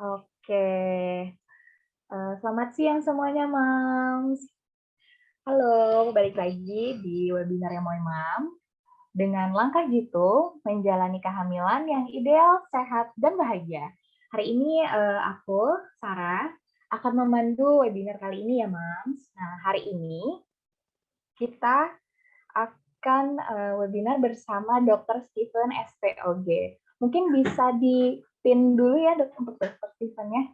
Oke, selamat siang semuanya, Mams. Halo, balik lagi di webinar yang mau Imam. Dengan langkah jitu, menjalani kehamilan yang ideal, sehat, dan bahagia. Hari ini aku, Sarah, akan memandu webinar kali ini ya, Mams. Nah, hari ini kita akan webinar bersama Dr. Stephen SPOG. Mungkin bisa di-pin dulu ya, untuk Dr. Stephen-nya.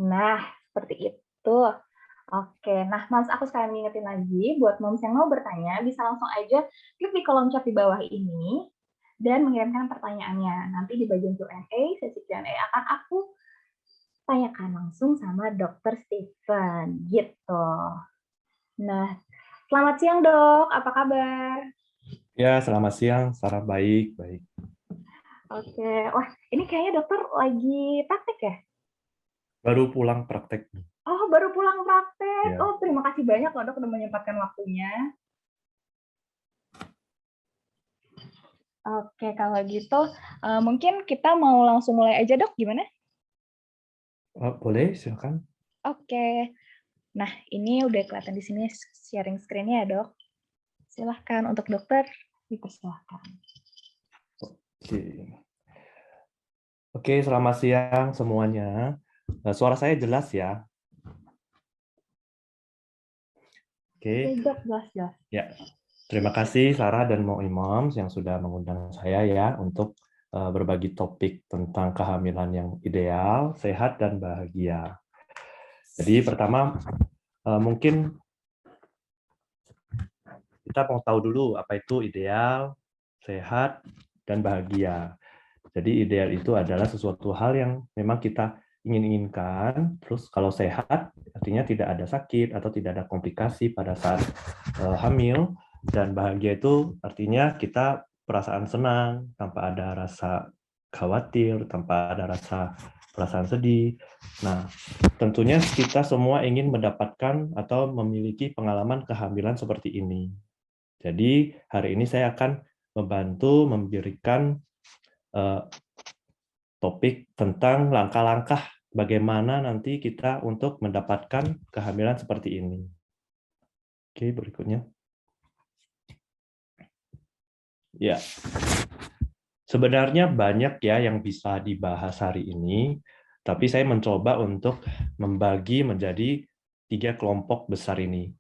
Nah, seperti itu. Oke, nah Mas, aku sekalian ngingetin lagi, buat Moms yang mau bertanya, bisa langsung aja klik di kolom chat di bawah ini, dan mengirimkan pertanyaannya. Nanti di bagian Q&A, sesi Q&A akan aku tanyakan langsung sama Dr. Stephen, gitu. Nah, selamat siang dok, apa kabar? Ya, selamat siang, Sarah. Baik, baik. Oke, wah ini kayaknya dokter lagi praktek ya? Baru pulang praktek. Oh, baru pulang praktek. Ya. Oh, terima kasih banyak loh dok udah menyempatkan waktunya. Oke, kalau gitu mungkin kita mau langsung mulai aja dok, gimana? Boleh, silakan. Oke, nah ini udah kelihatan di sini sharing screen-nya ya dok. Silahkan untuk dokter, dipersilahkan. Oke. Oke, selamat siang semuanya. Suara saya jelas ya? Oke Oke. dok, jelas-jelas. Ya. Terima kasih Sarah dan Mo Imam yang sudah mengundang saya ya untuk berbagi topik tentang kehamilan yang ideal, sehat, dan bahagia. Jadi pertama, mungkin kita mau tahu dulu apa itu ideal, sehat, dan bahagia. Jadi ideal itu adalah sesuatu hal yang memang kita inginkan, terus kalau sehat artinya tidak ada sakit atau tidak ada komplikasi pada saat hamil, dan bahagia itu artinya kita perasaan senang tanpa ada rasa khawatir, tanpa ada rasa perasaan sedih. Nah, tentunya kita semua ingin mendapatkan atau memiliki pengalaman kehamilan seperti ini. Jadi hari ini saya akan membantu memberikan topik tentang langkah-langkah bagaimana nanti kita untuk mendapatkan kehamilan seperti ini. Oke, berikutnya. Ya, sebenarnya banyak ya yang bisa dibahas hari ini, tapi saya mencoba untuk membagi menjadi 3 kelompok besar ini.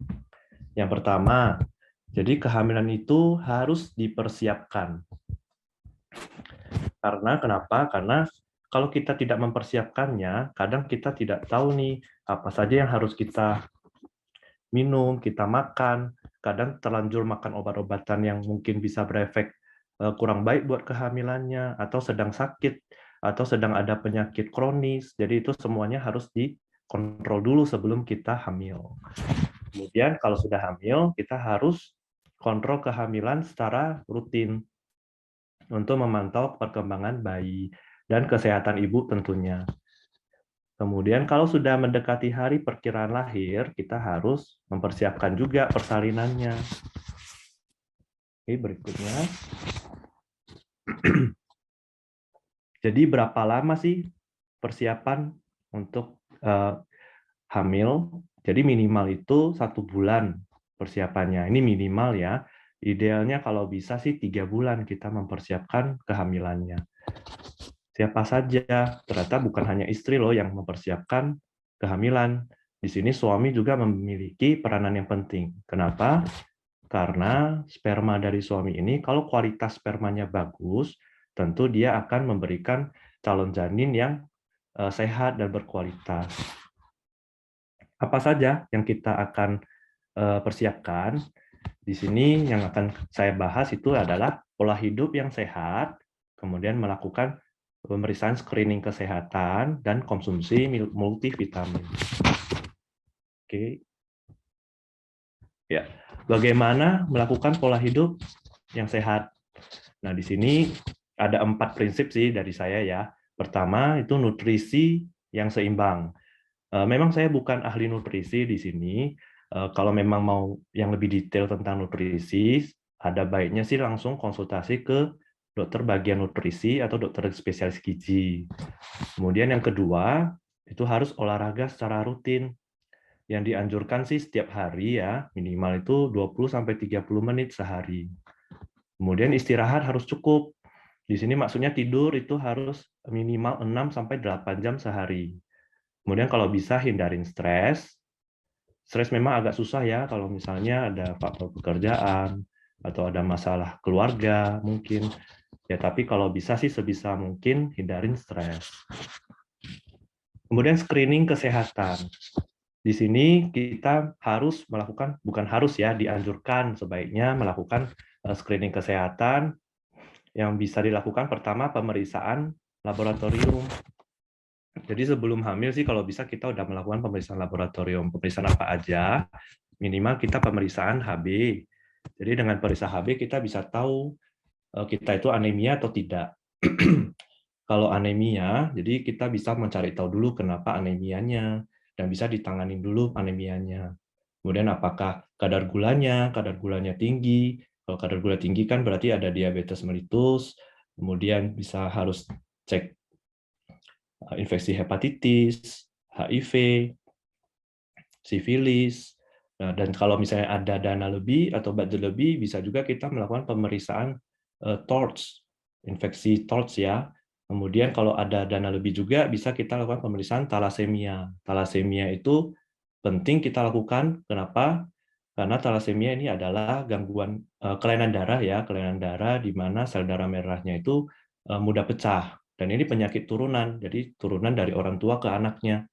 Yang pertama, jadi kehamilan itu harus dipersiapkan. Karena kenapa? Karena kalau kita tidak mempersiapkannya, kadang kita tidak tahu nih apa saja yang harus kita minum, kita makan. Kadang terlanjur makan obat-obatan yang mungkin bisa berefek kurang baik buat kehamilannya, atau sedang sakit, atau sedang ada penyakit kronis. Jadi itu semuanya harus dikontrol dulu sebelum kita hamil. Kemudian kalau sudah hamil, kita harus kontrol kehamilan secara rutin untuk memantau perkembangan bayi dan kesehatan ibu tentunya. Kemudian kalau sudah mendekati hari perkiraan lahir, kita harus mempersiapkan juga persalinannya. Oke, berikutnya. Jadi berapa lama sih persiapan untuk hamil? Jadi minimal itu 1 bulan persiapannya. Ini minimal ya. Idealnya kalau bisa sih 3 bulan kita mempersiapkan kehamilannya. Siapa saja, ternyata bukan hanya istri loh yang mempersiapkan kehamilan. Di sini suami juga memiliki peranan yang penting. Kenapa? Karena sperma dari suami ini, kalau kualitas spermanya bagus, tentu dia akan memberikan calon janin yang sehat dan berkualitas. Apa saja yang kita akan persiapkan? Di sini yang akan saya bahas itu adalah pola hidup yang sehat, kemudian melakukan pemeriksaan screening kesehatan, dan konsumsi multivitamin. Oke. Ya. Bagaimana melakukan pola hidup yang sehat? Nah, di sini ada 4 prinsip sih dari saya ya. Pertama, itu nutrisi yang seimbang. Memang saya bukan ahli nutrisi di sini. Kalau memang mau yang lebih detail tentang nutrisi, ada baiknya sih langsung konsultasi ke dokter bagian nutrisi atau dokter spesialis gizi. Kemudian yang kedua, itu harus olahraga secara rutin. Yang dianjurkan sih setiap hari ya, minimal itu 20-30 menit sehari. Kemudian istirahat harus cukup. Di sini maksudnya tidur itu harus minimal 6-8 jam sehari. Kemudian kalau bisa hindarin stres. Stres memang agak susah ya kalau misalnya ada faktor pekerjaan atau ada masalah keluarga mungkin. Ya tapi kalau bisa sih sebisa mungkin hindarin stres. Kemudian screening kesehatan. Di sini kita harus melakukan, bukan harus ya, dianjurkan sebaiknya melakukan screening kesehatan yang bisa dilakukan pertama pemeriksaan laboratorium. Jadi sebelum hamil sih kalau bisa kita udah melakukan pemeriksaan laboratorium. Pemeriksaan apa aja? Minimal kita pemeriksaan HB. Jadi dengan periksa HB kita bisa tahu kita itu anemia atau tidak. Kalau anemia, jadi kita bisa mencari tahu dulu kenapa anemianya dan bisa ditanganin dulu anemianya. Kemudian apakah kadar gulanya tinggi. Kalau kadar gula tinggi kan berarti ada diabetes mellitus. Kemudian bisa harus cek infeksi hepatitis, HIV, sifilis. Nah, dan kalau misalnya ada dana lebih atau budget lebih, bisa juga kita melakukan pemeriksaan TORCH, infeksi TORCH ya. Kemudian kalau ada dana lebih juga bisa kita lakukan pemeriksaan talasemia. Talasemia itu penting kita lakukan. Kenapa? Karena talasemia ini adalah gangguan kelainan darah ya, kelainan darah di mana sel darah merahnya itu mudah pecah. Dan ini penyakit turunan, jadi turunan dari orang tua ke anaknya.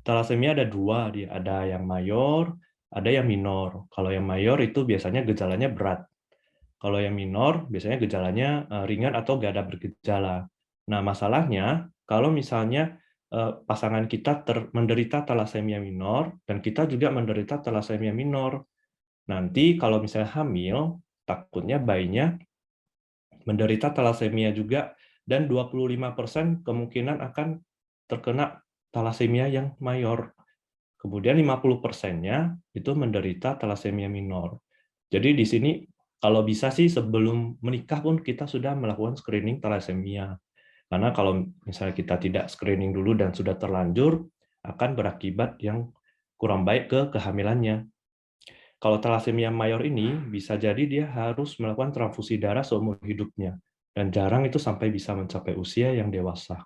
Talasemia ada dua, ada yang mayor, ada yang minor. Kalau yang mayor itu biasanya gejalanya berat. Kalau yang minor biasanya gejalanya ringan atau nggak ada bergejala. Nah, masalahnya kalau misalnya pasangan kita menderita talasemia minor dan kita juga menderita talasemia minor, nanti kalau misalnya hamil, takutnya bayinya menderita talasemia juga dan 25% kemungkinan akan terkena talasemia yang mayor. Kemudian 50%-nya itu menderita talasemia minor. Jadi di sini kalau bisa sih sebelum menikah pun kita sudah melakukan screening talasemia. Karena kalau misalnya kita tidak screening dulu dan sudah terlanjur, akan berakibat yang kurang baik ke kehamilannya. Kalau talasemia mayor ini bisa jadi dia harus melakukan transfusi darah seumur hidupnya. Dan jarang itu sampai bisa mencapai usia yang dewasa.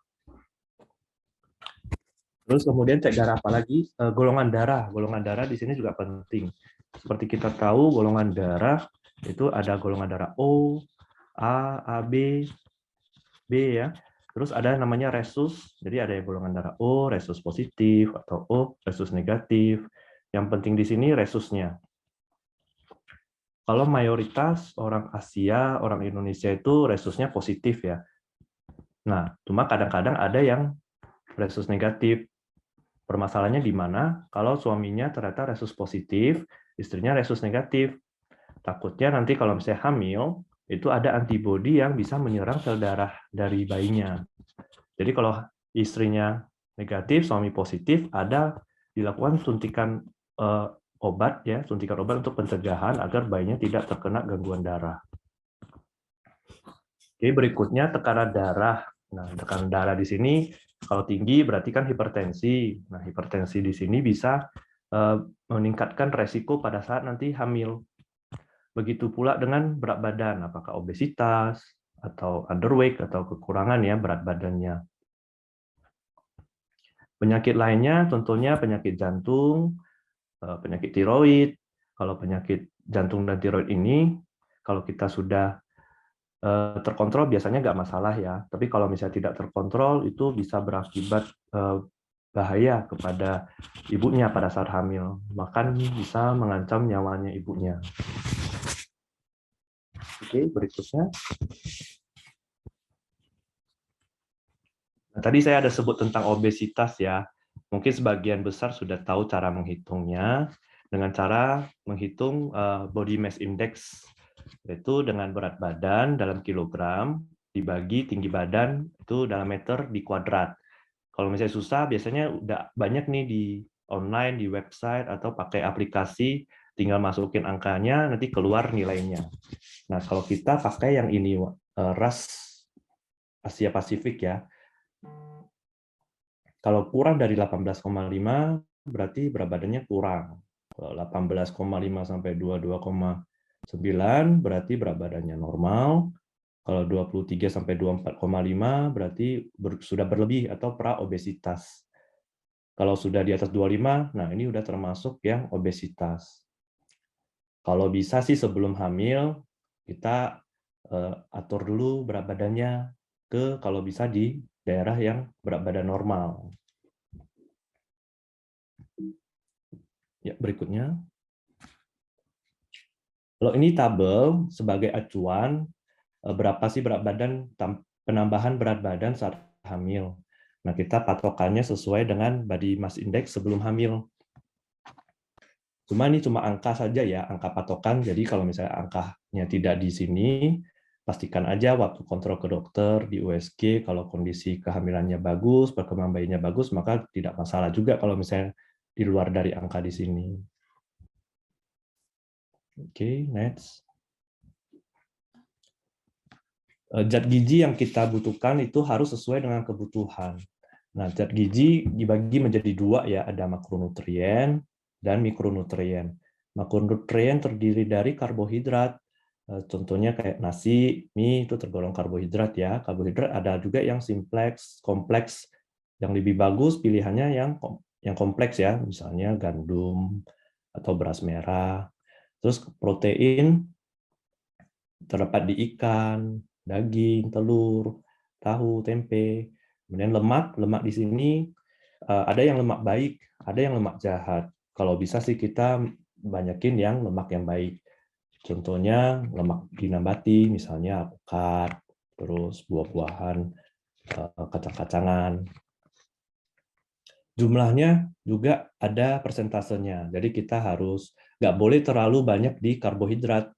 Terus kemudian cek darah apa lagi? Golongan darah. Golongan darah di sini juga penting. Seperti kita tahu, golongan darah itu ada golongan darah O, A, AB, B ya. Terus ada namanya resus. Jadi ada yang golongan darah O, resus positif, atau O, resus negatif. Yang penting di sini resusnya. Kalau mayoritas orang Asia, orang Indonesia itu resusnya positif ya. Nah, cuma kadang-kadang ada yang resus negatif. Permasalahannya di mana? Kalau suaminya ternyata resus positif, istrinya resus negatif. Takutnya nanti kalau misalnya hamil, itu ada antibodi yang bisa menyerang sel darah dari bayinya. Jadi kalau istrinya negatif, suami positif, ada dilakukan suntikan obat ya, suntikan obat untuk pencegahan agar bayinya tidak terkena gangguan darah. Oke, berikutnya tekanan darah. Nah, tekanan darah di sini kalau tinggi berarti kan hipertensi. Nah, hipertensi di sini bisa meningkatkan resiko pada saat nanti hamil. Begitu pula dengan berat badan, apakah obesitas atau underweight atau kekurangan ya berat badannya. Penyakit lainnya tentunya penyakit jantung, penyakit tiroid. Kalau penyakit jantung dan tiroid ini, kalau kita sudah terkontrol biasanya nggak masalah ya. Tapi kalau misalnya tidak terkontrol itu bisa berakibat bahaya kepada ibunya pada saat hamil. Bahkan bisa mengancam nyawanya ibunya. Oke, berikutnya. Nah, tadi saya ada sebut tentang obesitas ya. Mungkin sebagian besar sudah tahu cara menghitungnya dengan cara menghitung body mass index, yaitu dengan berat badan dalam kilogram dibagi tinggi badan itu dalam meter di kuadrat. Kalau misalnya susah, biasanya udah banyak nih di online, di website, atau pakai aplikasi tinggal masukin angkanya, nanti keluar nilainya. Nah, kalau kita pakai yang ini, RAS Asia Pasifik ya, kalau kurang dari 18,5 berarti berat badannya kurang. Kalau 18,5 sampai 22,9 berarti berat badannya normal. Kalau 23 sampai 24,5 berarti sudah berlebih atau praobesitas. Kalau sudah di atas 25, nah ini udah termasuk yang obesitas. Kalau bisa sih sebelum hamil, kita atur dulu berat badannya kalau bisa di daerah yang berat badan normal. Ya, berikutnya. Kalau ini tabel sebagai acuan, berapa sih berat badan, penambahan berat badan saat hamil. Nah, kita patokannya sesuai dengan body mass index sebelum hamil. Ini cuma angka saja ya, angka patokan. Jadi kalau misalnya angkanya tidak di sini, pastikan aja waktu kontrol ke dokter di USG, kalau kondisi kehamilannya bagus, perkembangan bayinya bagus, maka tidak masalah juga kalau misalnya di luar dari angka di sini. Oke, next. Zat gizi yang kita butuhkan itu harus sesuai dengan kebutuhan. Nah, zat gizi dibagi menjadi dua ya, ada makronutrien dan mikronutrien. Makronutrien terdiri dari karbohidrat, contohnya kayak nasi, mie itu tergolong karbohidrat ya. Karbohidrat ada juga yang simplex, kompleks. Yang lebih bagus pilihannya yang kompleks ya, misalnya gandum atau beras merah. Terus protein terdapat di ikan, daging, telur, tahu, tempe. Kemudian lemak di sini ada yang lemak baik, ada yang lemak jahat. Kalau bisa sih kita banyakin yang lemak yang baik. Contohnya lemak dinabati, misalnya alpukat, terus buah-buahan, kacang-kacangan. Jumlahnya juga ada persentasenya. Jadi kita nggak boleh terlalu banyak di karbohidrat.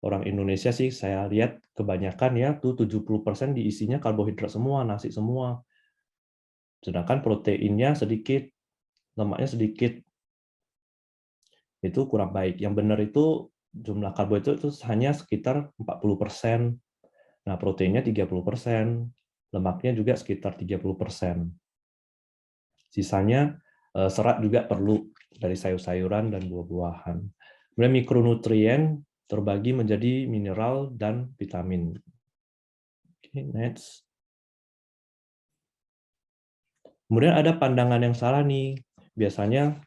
Orang Indonesia sih saya lihat kebanyakan ya tuh 70% diisinya karbohidrat semua, nasi semua. Sedangkan proteinnya sedikit, lemaknya sedikit. Itu kurang baik. Yang benar itu jumlah karbohidrat itu hanya sekitar 40%. Nah, proteinnya 30%, lemaknya juga sekitar 30%. Sisanya serat juga perlu dari sayur-sayuran dan buah-buahan. Kemudian mikronutrien terbagi menjadi mineral dan vitamin. Oke, next. Kemudian ada pandangan yang salah nih. Biasanya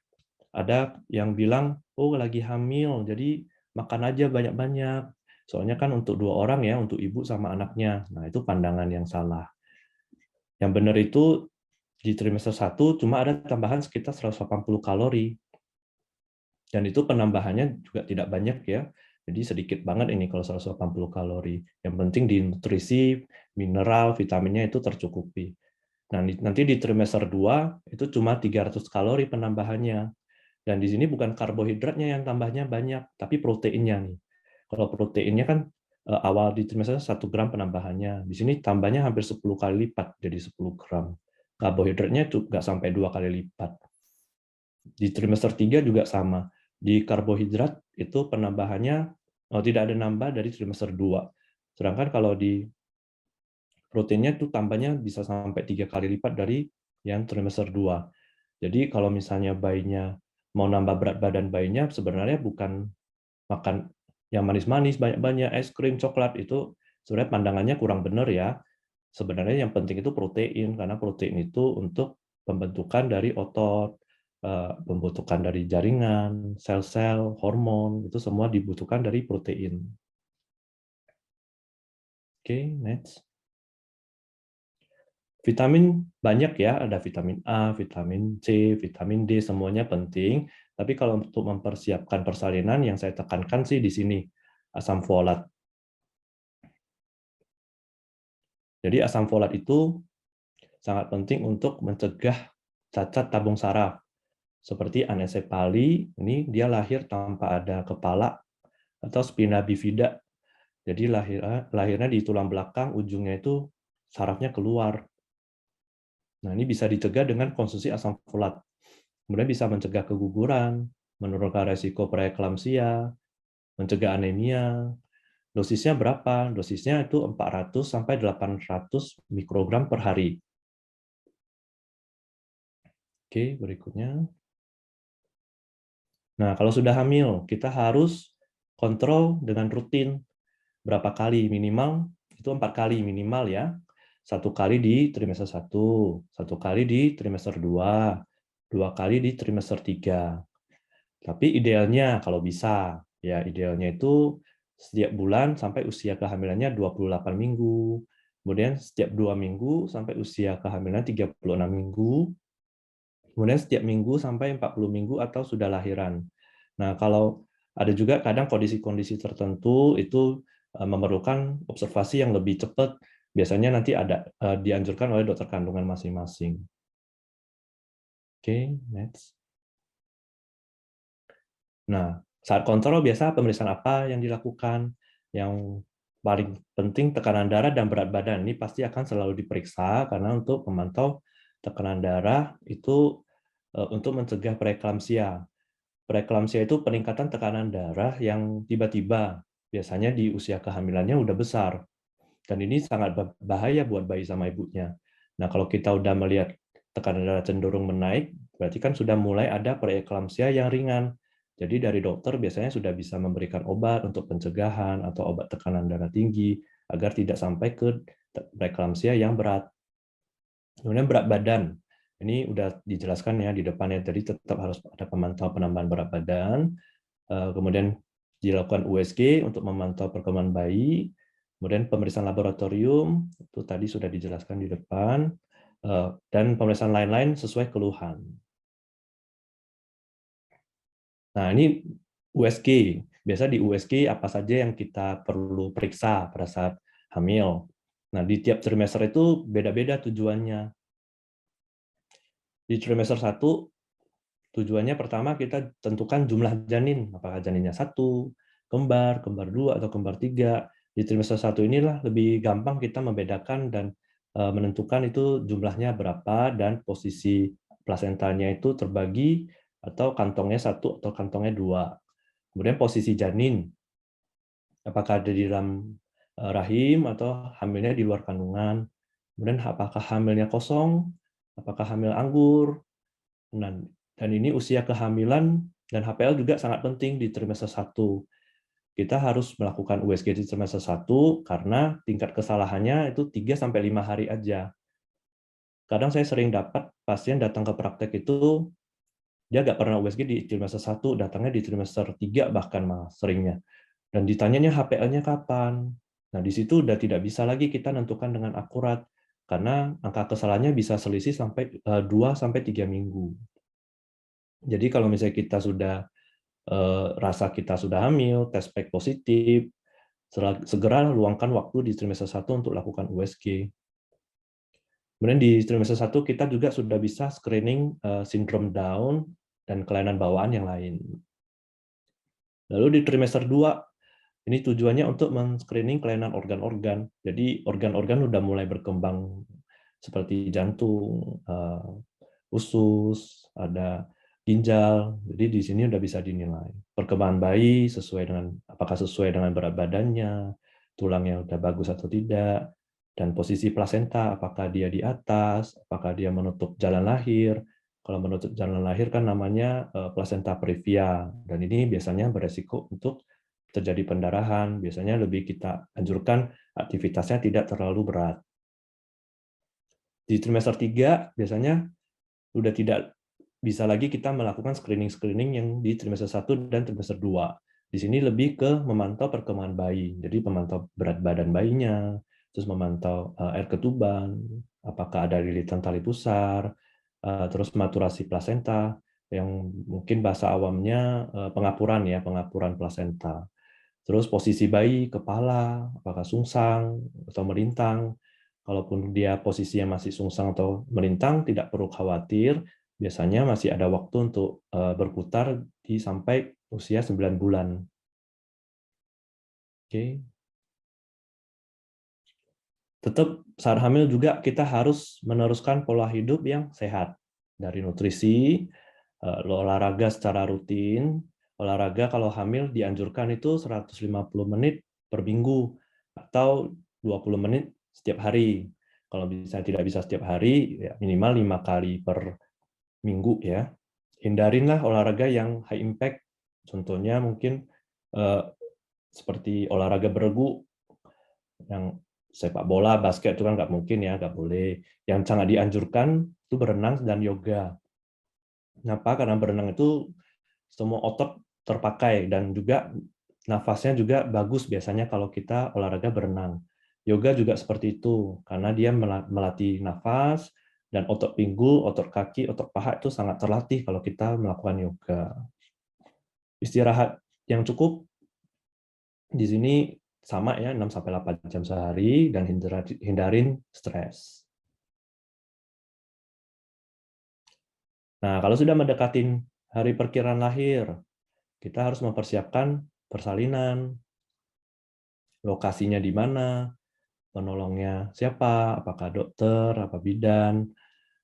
ada yang bilang, oh lagi hamil, jadi makan aja banyak-banyak. Soalnya kan untuk 2 orang ya, untuk ibu sama anaknya. Nah, itu pandangan yang salah. Yang benar itu di trimester 1 cuma ada tambahan sekitar 180 kalori. Dan itu penambahannya juga tidak banyak ya. Jadi sedikit banget ini kalau 180 kalori. Yang penting di nutrisi, mineral, vitaminnya itu tercukupi. Nah, nanti di trimester 2 itu cuma 300 kalori penambahannya. Dan di sini bukan karbohidratnya yang tambahnya banyak, tapi proteinnya nih. Kalau proteinnya kan awal di trimester 1 gram penambahannya. Di sini tambahnya hampir 10 kali lipat, jadi 10 gram. Karbohidratnya juga sampai 2 kali lipat. Di trimester 3 juga sama. Di karbohidrat itu penambahannya tidak ada nambah dari trimester 2. Sedangkan kalau di proteinnya itu tambahnya bisa sampai 3 kali lipat dari yang trimester 2. Jadi kalau misalnya bayinya mau nambah berat badan bayinya, sebenarnya bukan makan yang manis-manis, banyak-banyak, es krim, coklat, itu sebenarnya pandangannya kurang benar ya. Sebenarnya yang penting itu protein, karena protein itu untuk pembentukan dari otot, pembentukan dari jaringan, sel-sel, hormon, itu semua dibutuhkan dari protein. Oke, next. Vitamin banyak ya, ada vitamin A, vitamin C, vitamin D, semuanya penting. Tapi kalau untuk mempersiapkan persalinan, yang saya tekankan sih di sini, asam folat. Jadi asam folat itu sangat penting untuk mencegah cacat tabung saraf. Seperti aneksefali, ini dia lahir tanpa ada kepala, atau spina bifida. Jadi lahirnya di tulang belakang, ujungnya itu sarafnya keluar. Nah, ini bisa dicegah dengan konsumsi asam folat. Kemudian bisa mencegah keguguran, menurunkan resiko preeklamsia, mencegah anemia. Dosisnya berapa? Dosisnya itu 400 sampai 800 mikrogram per hari. Oke, berikutnya. Nah, kalau sudah hamil, kita harus kontrol dengan rutin. Berapa kali? Minimal, itu 4 kali minimal ya. 1 kali di trimester 1, 1 kali di trimester 2, 2 kali di trimester 3. Tapi idealnya kalau bisa, ya idealnya itu setiap bulan sampai usia kehamilannya 28 minggu. Kemudian setiap 2 minggu sampai usia kehamilan 36 minggu. Kemudian setiap minggu sampai 40 minggu atau sudah lahiran. Nah, kalau ada juga kadang kondisi-kondisi tertentu itu memerlukan observasi yang lebih cepat. Biasanya nanti ada dianjurkan oleh dokter kandungan masing-masing. Oke, next. Nah, saat kontrol biasa pemeriksaan apa yang dilakukan? Yang paling penting tekanan darah dan berat badan. Ini pasti akan selalu diperiksa karena untuk memantau tekanan darah itu untuk mencegah preeklamsia. Preeklamsia itu peningkatan tekanan darah yang tiba-tiba, biasanya di usia kehamilannya udah besar. Dan ini sangat bahaya buat bayi sama ibunya. Nah, kalau kita udah melihat tekanan darah cenderung menaik, berarti kan sudah mulai ada preeklamsia yang ringan. Jadi dari dokter biasanya sudah bisa memberikan obat untuk pencegahan atau obat tekanan darah tinggi agar tidak sampai ke preeklamsia yang berat. Kemudian berat badan. Ini udah dijelaskan ya di depannya, jadi tetap harus ada pemantauan penambahan berat badan. Kemudian dilakukan USG untuk memantau perkembangan bayi. Kemudian pemeriksaan laboratorium, itu tadi sudah dijelaskan di depan. Dan pemeriksaan lain-lain sesuai keluhan. Nah, ini USG. Biasa di USG apa saja yang kita perlu periksa pada saat hamil. Nah, di tiap trimester itu beda-beda tujuannya. Di trimester 1, tujuannya pertama kita tentukan jumlah janin, apakah janinnya 1, kembar, kembar 2, atau kembar 3. Di trimester 1 inilah lebih gampang kita membedakan dan menentukan itu jumlahnya berapa dan posisi plasentanya itu terbagi atau kantongnya 1 atau kantongnya 2. Kemudian posisi janin, apakah ada di dalam rahim atau hamilnya di luar kandungan. Kemudian apakah hamilnya kosong, apakah hamil anggur. Dan ini usia kehamilan dan HPL juga sangat penting di trimester 1. Kita harus melakukan USG di trimester 1 karena tingkat kesalahannya itu 3-5 hari aja. Kadang saya sering dapat pasien datang ke praktek itu, dia nggak pernah USG di trimester 1, datangnya di trimester 3 bahkan malah seringnya. Dan ditanyanya HPL-nya kapan. Nah, di situ udah tidak bisa lagi kita tentukan dengan akurat, karena angka kesalahannya bisa selisih sampai 2-3 minggu. Jadi kalau misalnya kita sudah rasa kita sudah hamil, tes pack positif, segera luangkan waktu di trimester 1 untuk lakukan USG. Kemudian di trimester 1 kita juga sudah bisa screening sindrom Down dan kelainan bawaan yang lain. Lalu di trimester 2, ini tujuannya untuk men-screening kelainan organ-organ. Jadi organ-organ sudah mulai berkembang seperti jantung, usus, ada ginjal. Jadi di sini udah bisa dinilai perkembangan bayi sesuai dengan apakah sesuai dengan berat badannya, tulangnya udah bagus atau tidak, dan posisi plasenta apakah dia di atas, apakah dia menutup jalan lahir. Kalau menutup jalan lahir kan namanya plasenta previa, dan ini biasanya beresiko untuk terjadi pendarahan. Biasanya lebih kita anjurkan aktivitasnya tidak terlalu berat. Di trimester 3 biasanya sudah tidak bisa lagi kita melakukan screening-screening yang di trimester 1 dan trimester 2. Di sini lebih ke memantau perkembangan bayi. Jadi memantau berat badan bayinya, terus memantau air ketuban, apakah ada lilitan tali pusar, terus maturasi plasenta, yang mungkin bahasa awamnya pengapuran ya, pengapuran plasenta. Terus posisi bayi, kepala, apakah sungsang atau melintang. Kalaupun dia posisinya masih sungsang atau melintang, tidak perlu khawatir. Biasanya masih ada waktu untuk berputar di sampai usia 9 bulan. Oke. Tetap saat hamil juga kita harus meneruskan pola hidup yang sehat. Dari nutrisi, olahraga secara rutin. Olahraga kalau hamil dianjurkan itu 150 menit per minggu atau 20 menit setiap hari. Kalau bisa tidak bisa setiap hari, ya minimal 5 kali per minggu ya. Hindarinlah olahraga yang high impact. Contohnya mungkin seperti olahraga beregu, yang sepak bola, basket itu kan nggak mungkin ya, nggak boleh. Yang sangat dianjurkan itu berenang dan yoga. Kenapa? Karena berenang itu semua otot terpakai dan juga nafasnya juga bagus biasanya kalau kita olahraga berenang. Yoga juga seperti itu, karena dia melatih nafas dan otot pinggul, otot kaki, otot paha itu sangat terlatih kalau kita melakukan yoga. Istirahat yang cukup di sini sama ya, 6-8 jam sehari dan hindarin stres. Nah, kalau sudah mendekatin hari perkiraan lahir, kita harus mempersiapkan persalinan, lokasinya di mana, penolongnya siapa, apakah dokter, apa bidan,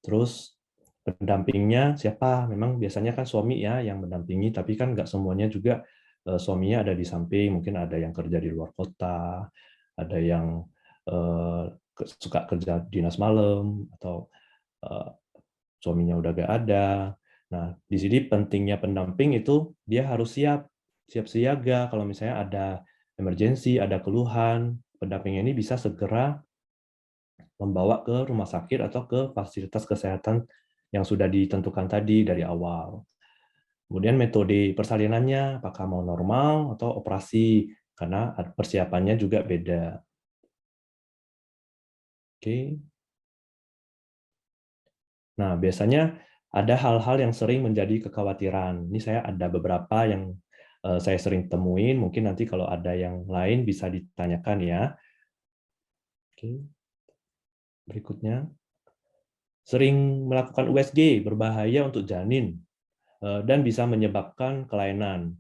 terus pendampingnya siapa. Memang biasanya kan suami ya yang mendampingi, tapi kan nggak semuanya juga suaminya ada di samping, mungkin ada yang kerja di luar kota, ada yang suka kerja dinas malam, atau suaminya udah gak ada. Nah, di sini pentingnya pendamping itu dia harus siap siaga kalau misalnya ada emergensi, ada keluhan, pendamping ini bisa segera membawa ke rumah sakit atau ke fasilitas kesehatan yang sudah ditentukan tadi dari awal. Kemudian metode persalinannya, apakah mau normal atau operasi, karena persiapannya juga beda. Oke. Nah, biasanya ada hal-hal yang sering menjadi kekhawatiran. Ini saya ada beberapa yang saya sering temuin, mungkin nanti kalau ada yang lain bisa ditanyakan ya. Oke. Berikutnya, sering melakukan USG berbahaya untuk janin dan bisa menyebabkan kelainan.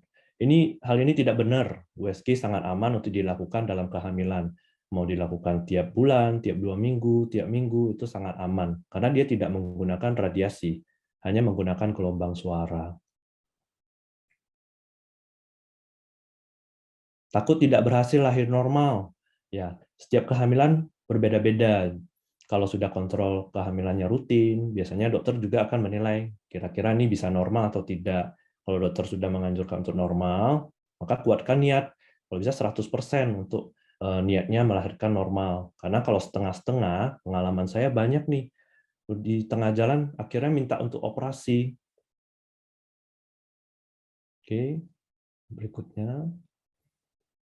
Hal ini tidak benar. USG sangat aman untuk dilakukan dalam kehamilan. Mau dilakukan tiap bulan, tiap 2 minggu, tiap minggu, itu sangat aman. Karena dia tidak menggunakan radiasi, hanya menggunakan gelombang suara. Takut tidak berhasil lahir normal. Ya, setiap kehamilan berbeda-beda. Kalau sudah kontrol kehamilannya rutin, biasanya dokter juga akan menilai kira-kira ini bisa normal atau tidak. Kalau dokter sudah menganjurkan untuk normal, maka kuatkan niat. Kalau bisa 100% untuk niatnya melahirkan normal. Karena kalau setengah-setengah, pengalaman saya banyak nih, di tengah jalan akhirnya minta untuk operasi. Oke, berikutnya.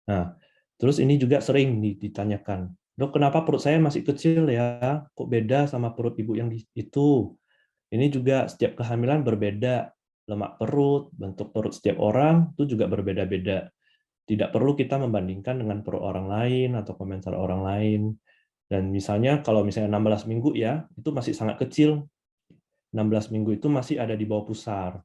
Nah, terus ini juga sering ditanyakan, "Dok, kenapa perut saya masih kecil ya? Kok beda sama perut ibu yang itu?" Ini juga setiap kehamilan berbeda. Lemak perut, bentuk perut setiap orang itu juga berbeda-beda. Tidak perlu kita membandingkan dengan perut orang lain atau komentar orang lain. Dan misalnya kalau misalnya 16 minggu ya, itu masih sangat kecil. 16 minggu itu masih ada di bawah pusar.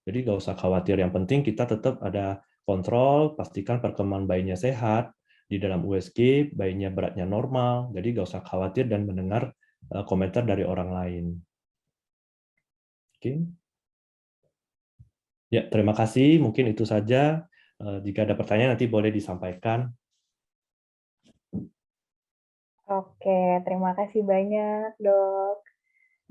Jadi nggak usah khawatir, yang penting kita tetap ada kontrol, pastikan perkembangan bayinya sehat, di dalam USG bayinya beratnya normal, jadi nggak usah khawatir dan mendengar komentar dari orang lain. Oke. Ya, terima kasih. Mungkin itu saja. Jika ada pertanyaan nanti boleh disampaikan. Oke, terima kasih banyak, Dok.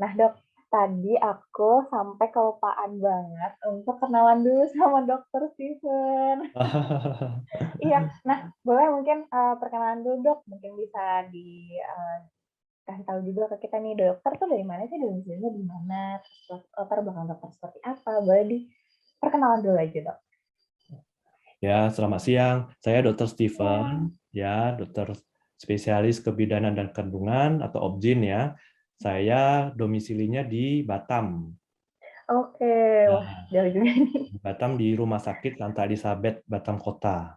Nah, Dok, tadi aku sampai kelupaan banget untuk kenalan dulu sama Dokter Steven. Iya, nah boleh mungkin perkenalan dulu, Dok. Mungkin bisa dikasih tahu juga ke kita nih, dokter tuh dari mana sih, domisilinya di mana, terus latar belakang dokter seperti apa, boleh diperkenalan dulu aja, Dok. Ya, selamat siang. Saya Dr. Iya. Steven, ya, dokter spesialis kebidanan dan kandungan atau OBGYN ya. Saya domisilinya di Batam. Oke, wah Nah, jauh juga nih. di Batam di Rumah Sakit Santa Elizabeth, Batam Kota.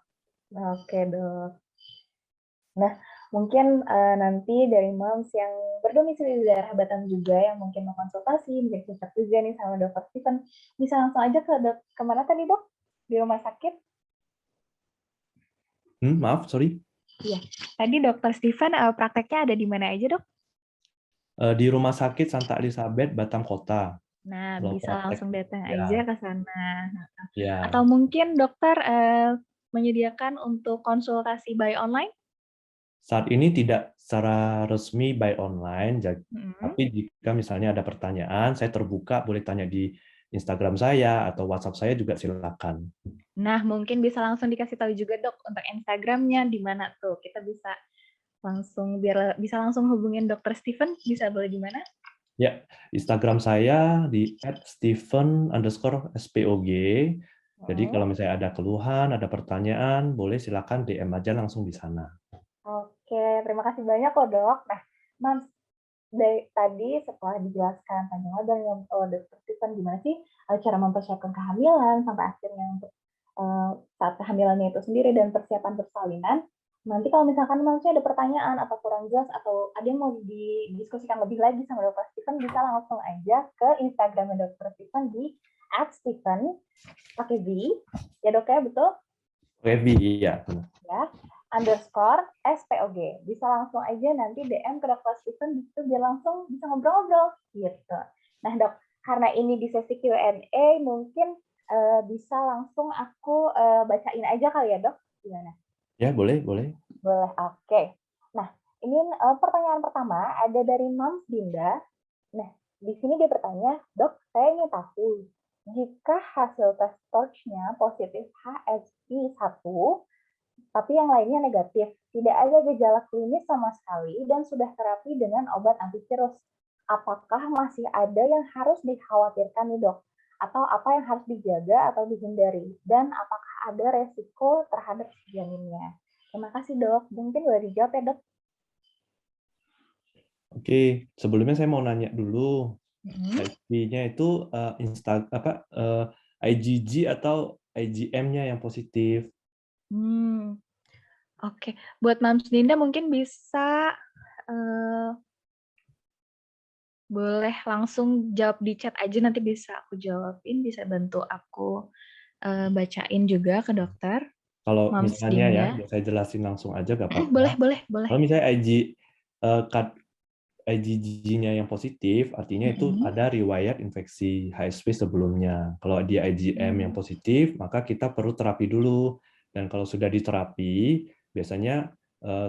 Oke, Dok. Nah, mungkin nanti dari moms yang berdomisili di daerah Batam juga yang mungkin mau konsultasi, mungkin cocok juga nih sama Dokter Steven, bisa langsung aja ke mana tadi, Dok? Di rumah sakit? Maaf, sorry. Iya. Tadi Dokter Steven prakteknya ada di mana aja, Dok? Di Rumah Sakit Santa Elizabeth, Batam Kota. Nah, Kalau bisa praktek, langsung datang aja ya, ke sana. Atau ya. mungkin dokter menyediakan untuk konsultasi by online? Saat ini tidak secara resmi by online, Mm-mm. tapi jika misalnya ada pertanyaan, saya terbuka, boleh tanya di Instagram saya atau WhatsApp saya juga silakan. Nah, mungkin bisa langsung dikasih tahu juga dok untuk Instagramnya di mana tuh kita bisa langsung biar bisa langsung hubungin dokter Steven, bisa boleh di mana? Ya, Instagram saya di @steven_spog. Jadi kalau Oh, misalnya ada keluhan, ada pertanyaan, boleh silakan DM aja langsung di sana. oke, terima kasih banyak loh dok. Nah, Mams, dari tadi setelah dijelaskan panjang lebar dokter Steven gimana sih cara mempersiapkan kehamilan sampai akhirnya untuk saat kehamilannya itu sendiri dan persiapan persalinan. Nanti kalau misalkan masih ada pertanyaan atau kurang jelas atau ada yang mau didiskusikan lebih lagi sama Dokter Steven, bisa langsung aja ke Instagramnya Dokter Steven di @steven pakai V, ya dok ya betul Revi, ya. ya underscore SPOG. Bisa langsung aja nanti DM ke Dokter Steven gitu biar langsung bisa ngobrol-ngobrol gitu. Nah dok, karena ini di sesi Q&A mungkin bisa langsung aku bacain aja kali ya dok, gimana? Ya, boleh, boleh. Boleh, oke. Nah, ini pertanyaan pertama ada dari Mams Dinda. Nah, di sini dia bertanya, dok, saya ingin tahu, jika hasil tes torchnya positif HSV1, tapi yang lainnya negatif, tidak ada gejala klinis sama sekali, dan sudah terapi dengan obat antivirus. Apakah masih ada yang harus dikhawatirkan nih dok? Atau apa yang harus dijaga atau dihindari? Dan apakah ada resiko terhadap janinnya? Terima kasih dok. Mungkin boleh dijawab ya dok. Oke, sebelumnya saya mau nanya dulu, Hmm. HIV-nya itu IgG atau IgM-nya yang positif? Hmm. Oke, buat Mams Dinda mungkin bisa eh, boleh langsung jawab di chat aja, nanti bisa aku jawabin, bisa bantu aku bacain juga ke dokter. Kalau Mams misalnya ya, Dinda. biar saya jelasin langsung aja gak Boleh, apa-apa. boleh, boleh. Kalau misalnya IgG-nya yang positif, artinya itu Mm-mm. ada riwayat infeksi HSV sebelumnya. Kalau dia IgM yang Hmm. positif, maka kita perlu terapi dulu. Dan kalau sudah diterapi, biasanya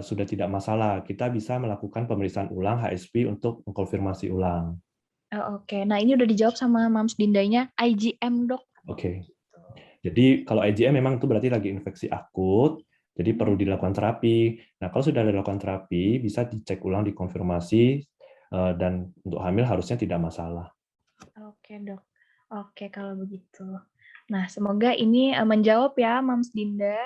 sudah tidak masalah. Kita bisa melakukan pemeriksaan ulang HSV untuk mengkonfirmasi ulang. Oh, oke, nah ini udah dijawab sama Mams Dindanya, IgM dok. Oke. Jadi kalau IgM memang itu berarti lagi infeksi akut, jadi perlu Hmm. dilakukan terapi. Nah, kalau sudah dilakukan terapi, bisa dicek ulang, dikonfirmasi, dan untuk hamil harusnya tidak masalah. Oke dok. Oke kalau begitu. Nah semoga ini menjawab ya Mams Dinda.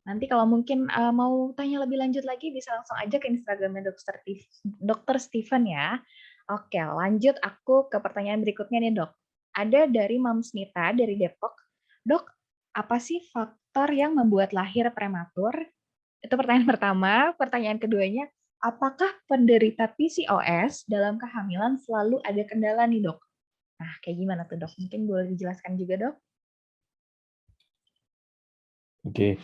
Nanti kalau mungkin mau tanya lebih lanjut lagi bisa langsung aja ke Instagramnya Dokter Steven ya. Oke, lanjut aku ke pertanyaan berikutnya nih dok. Ada dari Mams Nita dari Depok. Dok, apa sih faktor yang membuat lahir prematur? Itu pertanyaan pertama. Pertanyaan keduanya, apakah penderita PCOS dalam kehamilan selalu ada kendala nih dok? Nah, kayak gimana tuh dok? Mungkin boleh dijelaskan juga dok? Oke,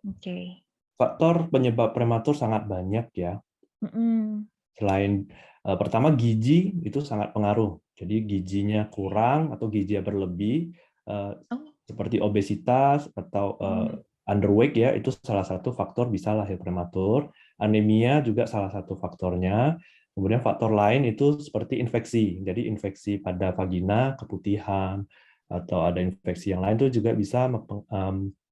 Oke. faktor penyebab prematur sangat banyak ya. Mm-mm. Selain pertama gizi itu sangat pengaruh. Jadi gizinya kurang atau gizinya berlebih, eh, Oh. seperti obesitas atau Hmm. underweight ya, itu salah satu faktor bisa lahir prematur. Anemia juga salah satu faktornya. Kemudian faktor lain itu seperti infeksi. Jadi infeksi pada vagina, keputihan, atau ada infeksi yang lain itu juga bisa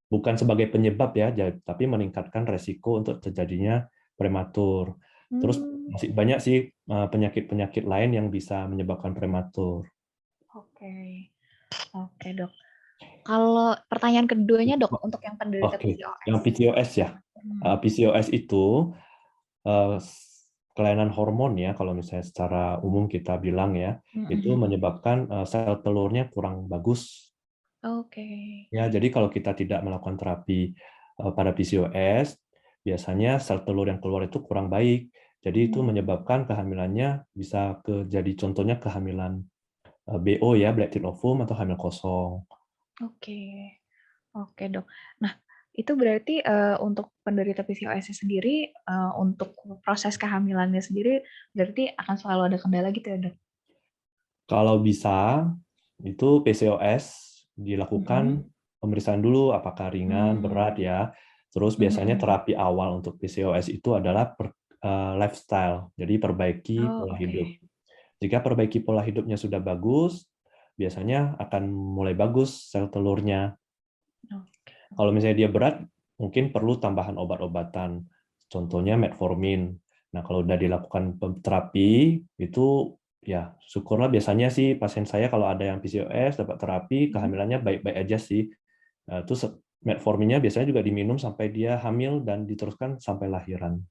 bukan sebagai penyebab ya, tapi meningkatkan resiko untuk terjadinya prematur. Terus Hmm. masih banyak sih penyakit-penyakit lain yang bisa menyebabkan prematur. Oke, oke dok. Kalau pertanyaan keduanya dok, untuk yang penderita Oke, PCOS. yang PCOS ya. Hmm. PCOS itu eh, kelainan hormon ya, kalau misalnya secara umum kita bilang ya, itu Mm-mm. menyebabkan sel telurnya kurang bagus. Oke. Ya, jadi kalau kita tidak melakukan terapi pada PCOS, biasanya sel telur yang keluar itu kurang baik. Jadi itu Hmm. menyebabkan kehamilannya bisa jadi contohnya kehamilan BO ya, Black Tint Ovum atau hamil kosong. Oke, oke dok. Nah, itu berarti untuk penderita PCOS sendiri, untuk proses kehamilannya sendiri, berarti akan selalu ada kendala gitu ya dok? Kalau bisa, itu PCOS Mhm. dilakukan pemeriksaan dulu apakah ringan, Mmm. berat ya. Terus Mhm biasanya mhm. terapi awal untuk PCOS itu adalah lifestyle, jadi perbaiki Oh, pola hidup. oke. Jika perbaiki pola hidupnya sudah bagus, biasanya akan mulai bagus sel telurnya. Oke Kalau oke. misalnya dia berat, mungkin perlu tambahan obat-obatan, contohnya metformin. Nah, kalau udah dilakukan terapi, itu ya syukurlah biasanya sih pasien saya kalau ada yang PCOS dapat terapi, Mhm. kehamilannya baik-baik aja sih. Terus metforminnya biasanya juga diminum sampai dia hamil dan diteruskan sampai lahiran.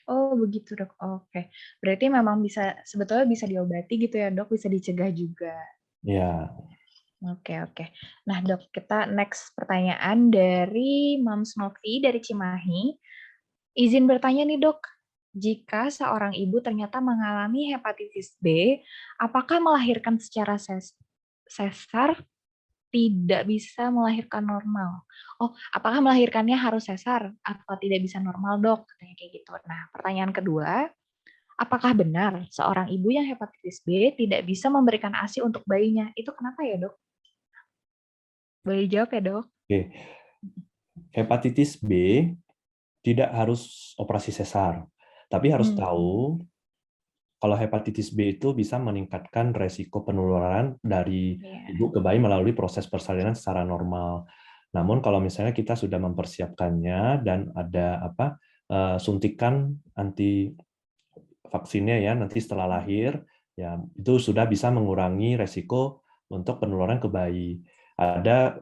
Oh begitu Dok, oke. Berarti memang bisa sebetulnya bisa diobati gitu ya Dok, bisa dicegah juga. Ya, Oke oke. Nah Dok, kita next pertanyaan dari Mams Novi dari Cimahi. Izin bertanya nih Dok, jika seorang ibu ternyata mengalami hepatitis B, apakah melahirkan secara sesar tidak bisa melahirkan normal? Oh, apakah melahirkannya harus sesar atau tidak bisa normal Dok? Katanya kayak gitu. Nah, pertanyaan kedua, apakah benar seorang ibu yang hepatitis B tidak bisa memberikan ASI untuk bayinya? Itu kenapa ya, Dok? Boleh jawab ya, Dok? oke. Hepatitis B tidak harus operasi sesar, tapi harus Hmm, tahu kalau hepatitis B itu bisa meningkatkan resiko penularan dari iya. ibu ke bayi melalui proses persalinan secara normal. Namun kalau misalnya kita sudah mempersiapkannya dan ada suntikan anti vaksinnya ya nanti setelah lahir, ya itu sudah bisa mengurangi resiko untuk penularan ke bayi. Ada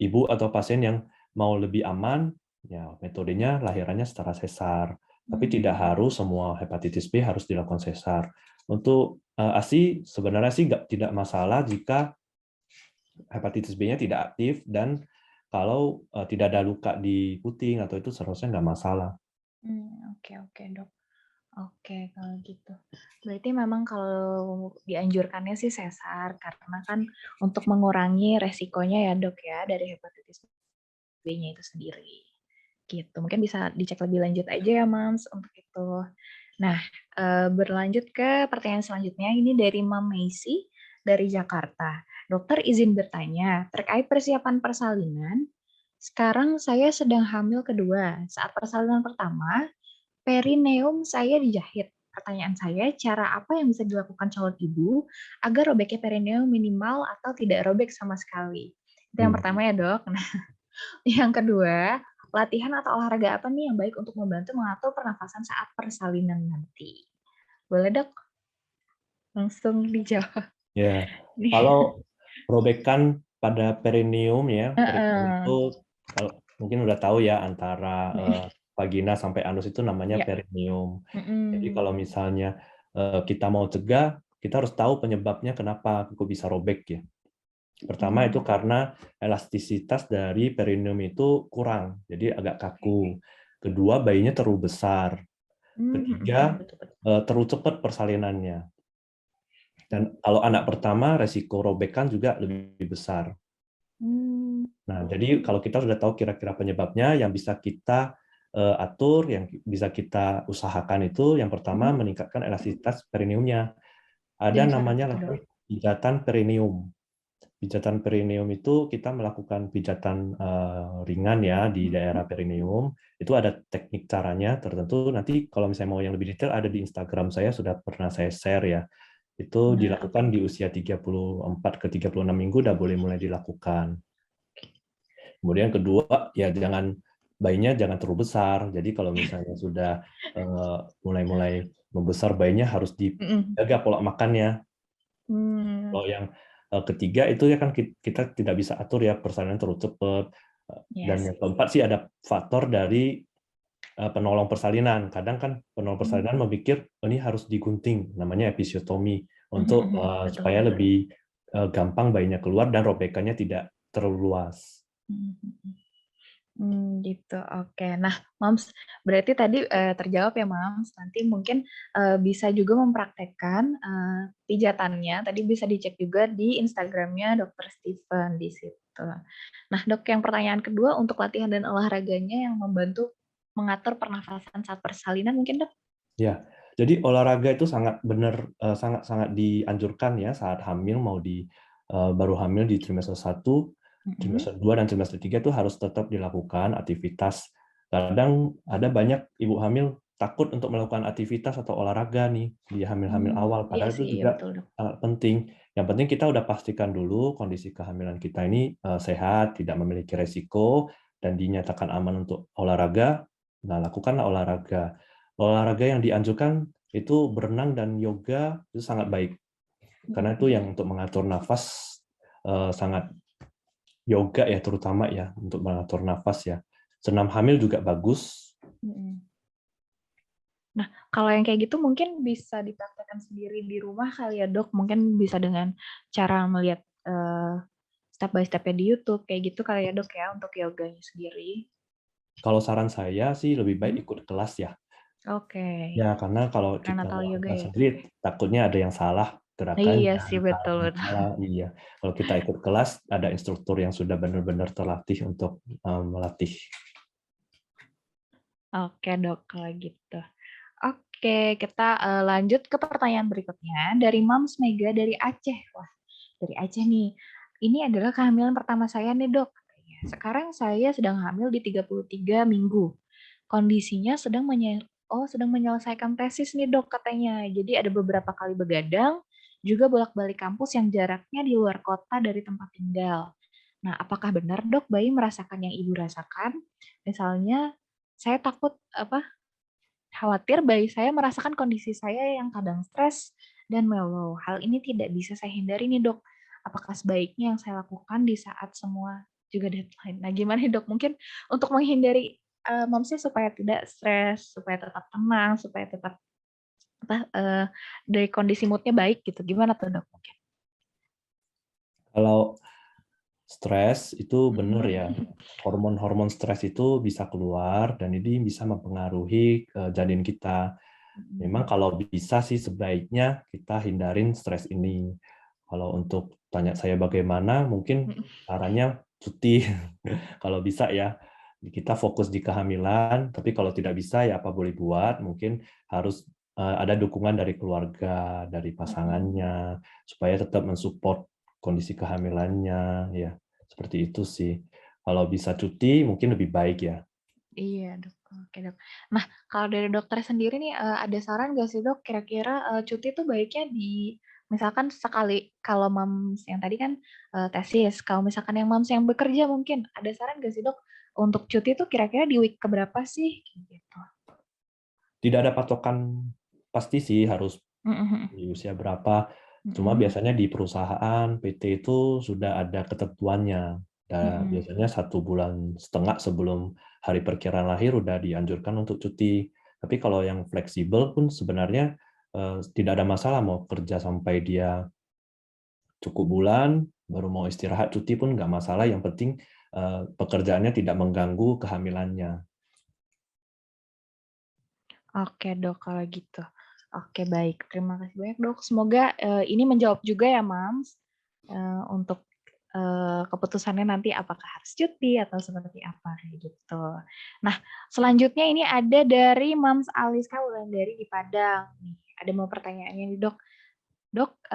ibu atau pasien yang mau lebih aman, ya metodenya lahirannya secara sesar. Tapi tidak Hmm, harus semua hepatitis B harus dilakukan sesar. Untuk ASI sebenarnya sih tidak masalah jika hepatitis B-nya tidak aktif dan kalau tidak ada luka di puting atau itu seharusnya nggak masalah. oke oke, Dok. Oke, kalau gitu. Berarti memang kalau dianjurkannya sih sesar, karena kan untuk mengurangi resikonya ya, Dok, ya, dari hepatitis B-nya itu sendiri. Gitu. Mungkin bisa dicek lebih lanjut aja ya, Mams, untuk itu. Nah, berlanjut ke pertanyaan selanjutnya. Ini dari Mam Maisy dari Jakarta. Dokter izin bertanya, terkait persiapan persalinan, sekarang saya sedang hamil kedua. Saat persalinan pertama, perineum saya dijahit. Pertanyaan saya, cara apa yang bisa dilakukan calon ibu agar robeknya perineum minimal atau tidak robek sama sekali? Itu yang Hmm. pertama ya, Dok. Nah, yang kedua, latihan atau olahraga apa nih yang baik untuk membantu mengatur pernafasan saat persalinan nanti? Boleh Dok? Langsung dijawab Ya, nih. kalau robekan pada perineum ya, perineum Heeh. itu kalau mungkin udah tahu ya antara vagina sampai anus itu namanya Ya. perineum. Jadi Mm-mm. kalau misalnya kita mau cegah, kita harus tahu penyebabnya kenapa kok bisa robek ya. Pertama itu Mm. karena elastisitas dari perineum itu kurang, jadi agak kaku. Oke. Kedua, bayinya terlalu besar. Mm-mm. Ketiga, Betul betul. terlalu cepat persalinannya. Dan kalau anak pertama, resiko robekan juga lebih besar. Hmm. Nah, jadi kalau kita sudah tahu kira-kira penyebabnya, yang bisa kita atur, yang bisa kita usahakan itu, yang pertama Mm-mm. meningkatkan elastisitas perineumnya. Ada Dengan cara apa namanya tuh Dok? pijatan perineum. Pijatan perineum itu kita melakukan pijatan ringan ya di Mm-mm. daerah perineum. Itu ada teknik caranya tertentu. Nanti kalau misalnya mau yang lebih detail ada di Instagram saya sudah pernah saya share ya. Itu Nah, oke. dilakukan di usia 34 ke 36 minggu udah boleh mulai dilakukan. Kemudian kedua, ya bayinya jangan terlalu besar. Jadi kalau misalnya sudah mulai-mulai membesar, bayinya harus Mm-mm. dijaga pola makannya. Hmm. Kalau yang ketiga itu ya kan kita tidak bisa atur ya persalinan terlalu cepat. Dan Yes. yang keempat sih ada faktor dari penolong persalinan. Kadang kan penolong Hmm. persalinan memikir oh, ini harus digunting, namanya episiotomi untuk Betul supaya betul. lebih gampang bayinya keluar dan robekannya tidak terlalu luas. Gitu, oke. Nah, Moms, berarti tadi, terjawab ya, Moms. Nanti mungkin, bisa juga mempraktekkan, pijatannya, tadi bisa dicek juga di Instagram-nya Dokter Steven, di situ. Nah, Dok, yang pertanyaan kedua untuk latihan dan olahraganya yang membantu mengatur pernafasan saat persalinan mungkin, Dok? Ya, Jadi olahraga itu sangat benar, sangat-sangat dianjurkan ya saat hamil, baru hamil di trimester 1, trimester 2 dan trimester 3 itu harus tetap dilakukan aktivitas. Kadang ada banyak ibu hamil takut untuk melakukan aktivitas atau olahraga nih di hamil-hamil awal, Iya padahal sih, itu iya juga betul dok. sangat penting. Yang penting kita udah pastikan dulu kondisi kehamilan kita ini sehat, tidak memiliki resiko, dan dinyatakan aman untuk olahraga. Nah, lakukanlah olahraga. Olahraga yang dianjurkan itu berenang dan yoga itu sangat baik. Karena itu yang untuk mengatur nafas sangat yoga ya terutama ya untuk mengatur nafas ya. Senam hamil juga bagus. Nah, kalau yang kayak gitu mungkin bisa dipraktekkan sendiri di rumah kali ya dok. Mungkin bisa dengan cara melihat step by step-nya di YouTube kayak gitu kali ya dok ya untuk yoganya sendiri. Kalau saran saya sih lebih baik ikut kelas ya. Oke. Ya, karena kalau kita Prenatal yoga lakukan ya. sendiri takutnya ada yang salah Iya gerakannya, sih entah ada betul yang betul. salah. Iya. Kalau kita ikut kelas, ada instruktur yang sudah benar-benar terlatih untuk melatih. Oke dok kalau gitu. Oke, kita lanjut ke pertanyaan berikutnya dari Mams Mega dari Aceh. Wah, dari Aceh nih. Ini adalah kehamilan pertama saya nih, Dok. Sekarang saya sedang hamil di 33 minggu. Kondisinya sedang menyelesaikan tesis nih, Dok, katanya. Jadi ada beberapa kali begadang, juga bolak-balik kampus yang jaraknya di luar kota dari tempat tinggal. Nah, apakah benar, Dok, bayi merasakan yang Ibu rasakan? Misalnya, saya takut khawatir bayi saya merasakan kondisi saya yang kadang stres dan mellow. Hal ini tidak bisa saya hindari nih dok. Apakah sebaiknya yang saya lakukan di saat semua juga deadline? Nah gimana nih dok? Mungkin untuk menghindari momsnya supaya tidak stres, supaya tetap tenang, supaya tetap dari kondisi moodnya baik gitu. Gimana tuh dok? Mungkin. Kalau stres itu benar ya, hormon-hormon stres itu bisa keluar dan ini bisa mempengaruhi janin kita. Memang kalau bisa sih sebaiknya kita hindarin stres ini. Kalau untuk tanya saya bagaimana, mungkin caranya cuti. Kalau bisa ya, kita fokus di kehamilan, tapi kalau tidak bisa ya apa boleh buat, mungkin harus ada dukungan dari keluarga, dari pasangannya, supaya tetap mensupport kondisi kehamilannya, ya seperti itu sih. Kalau bisa cuti mungkin lebih baik ya. Iya dok, oke dok. Nah kalau dari dokter sendiri nih ada saran nggak sih dok kira-kira cuti itu baiknya di misalkan sekali kalau moms yang tadi kan tesis, kalau misalkan yang moms yang bekerja mungkin ada saran nggak sih dok untuk cuti itu kira-kira di week keberapa sih gitu? Tidak ada patokan pasti sih harus Mhm, di usia berapa. Cuma mhm, biasanya di perusahaan PT itu sudah ada ketentuannya. Dan mhm. biasanya 1,5 bulan sebelum hari perkiraan lahir udah dianjurkan untuk cuti. Tapi kalau yang fleksibel pun sebenarnya tidak ada masalah mau kerja sampai dia cukup bulan, baru mau istirahat cuti pun nggak masalah. Yang penting pekerjaannya tidak mengganggu kehamilannya. Oke dok kalau gitu. Oke baik, terima kasih banyak dok. Semoga ini menjawab juga ya Mams untuk keputusannya nanti apakah harus cuti atau seperti apa kayak gitu. Nah selanjutnya ini ada dari Mams Aliska Wulandari di Padang. Nih, ada mau pertanyaannya nih dok. Dok,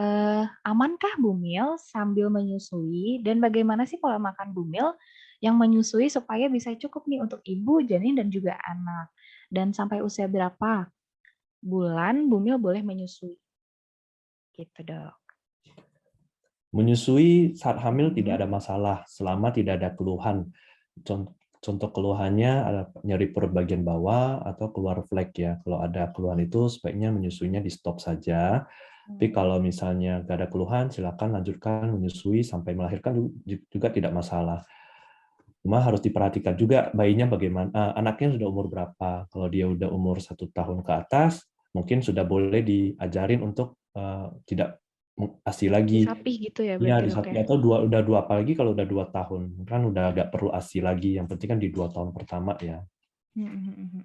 amankah bumil sambil menyusui dan bagaimana sih pola makan bumil yang menyusui supaya bisa cukup nih untuk ibu, janin dan juga anak? Dan sampai usia berapa bulan bumil boleh menyusui? Gitu, Dok. Menyusui saat hamil tidak Mhm. ada masalah selama tidak ada keluhan. Contoh keluhannya ada nyeri perut bagian bawah atau keluar flek ya. Kalau ada keluhan itu sebaiknya menyusuinya di stop saja. Tapi kalau misalnya nggak ada keluhan, silakan lanjutkan menyusui sampai melahirkan juga tidak masalah. Cuma harus diperhatikan juga bayinya bagaimana, anaknya sudah umur berapa. Kalau dia udah umur 1 tahun ke atas, mungkin sudah boleh diajarin untuk tidak ASI lagi. Disapih gitu ya Iya, berarti, di Dok, sapi ya? atau udah dua, apalagi kalau udah 2 tahun, kan udah agak perlu ASI lagi. Yang penting kan di 2 tahun pertama ya. Mhm, mhm, mhm.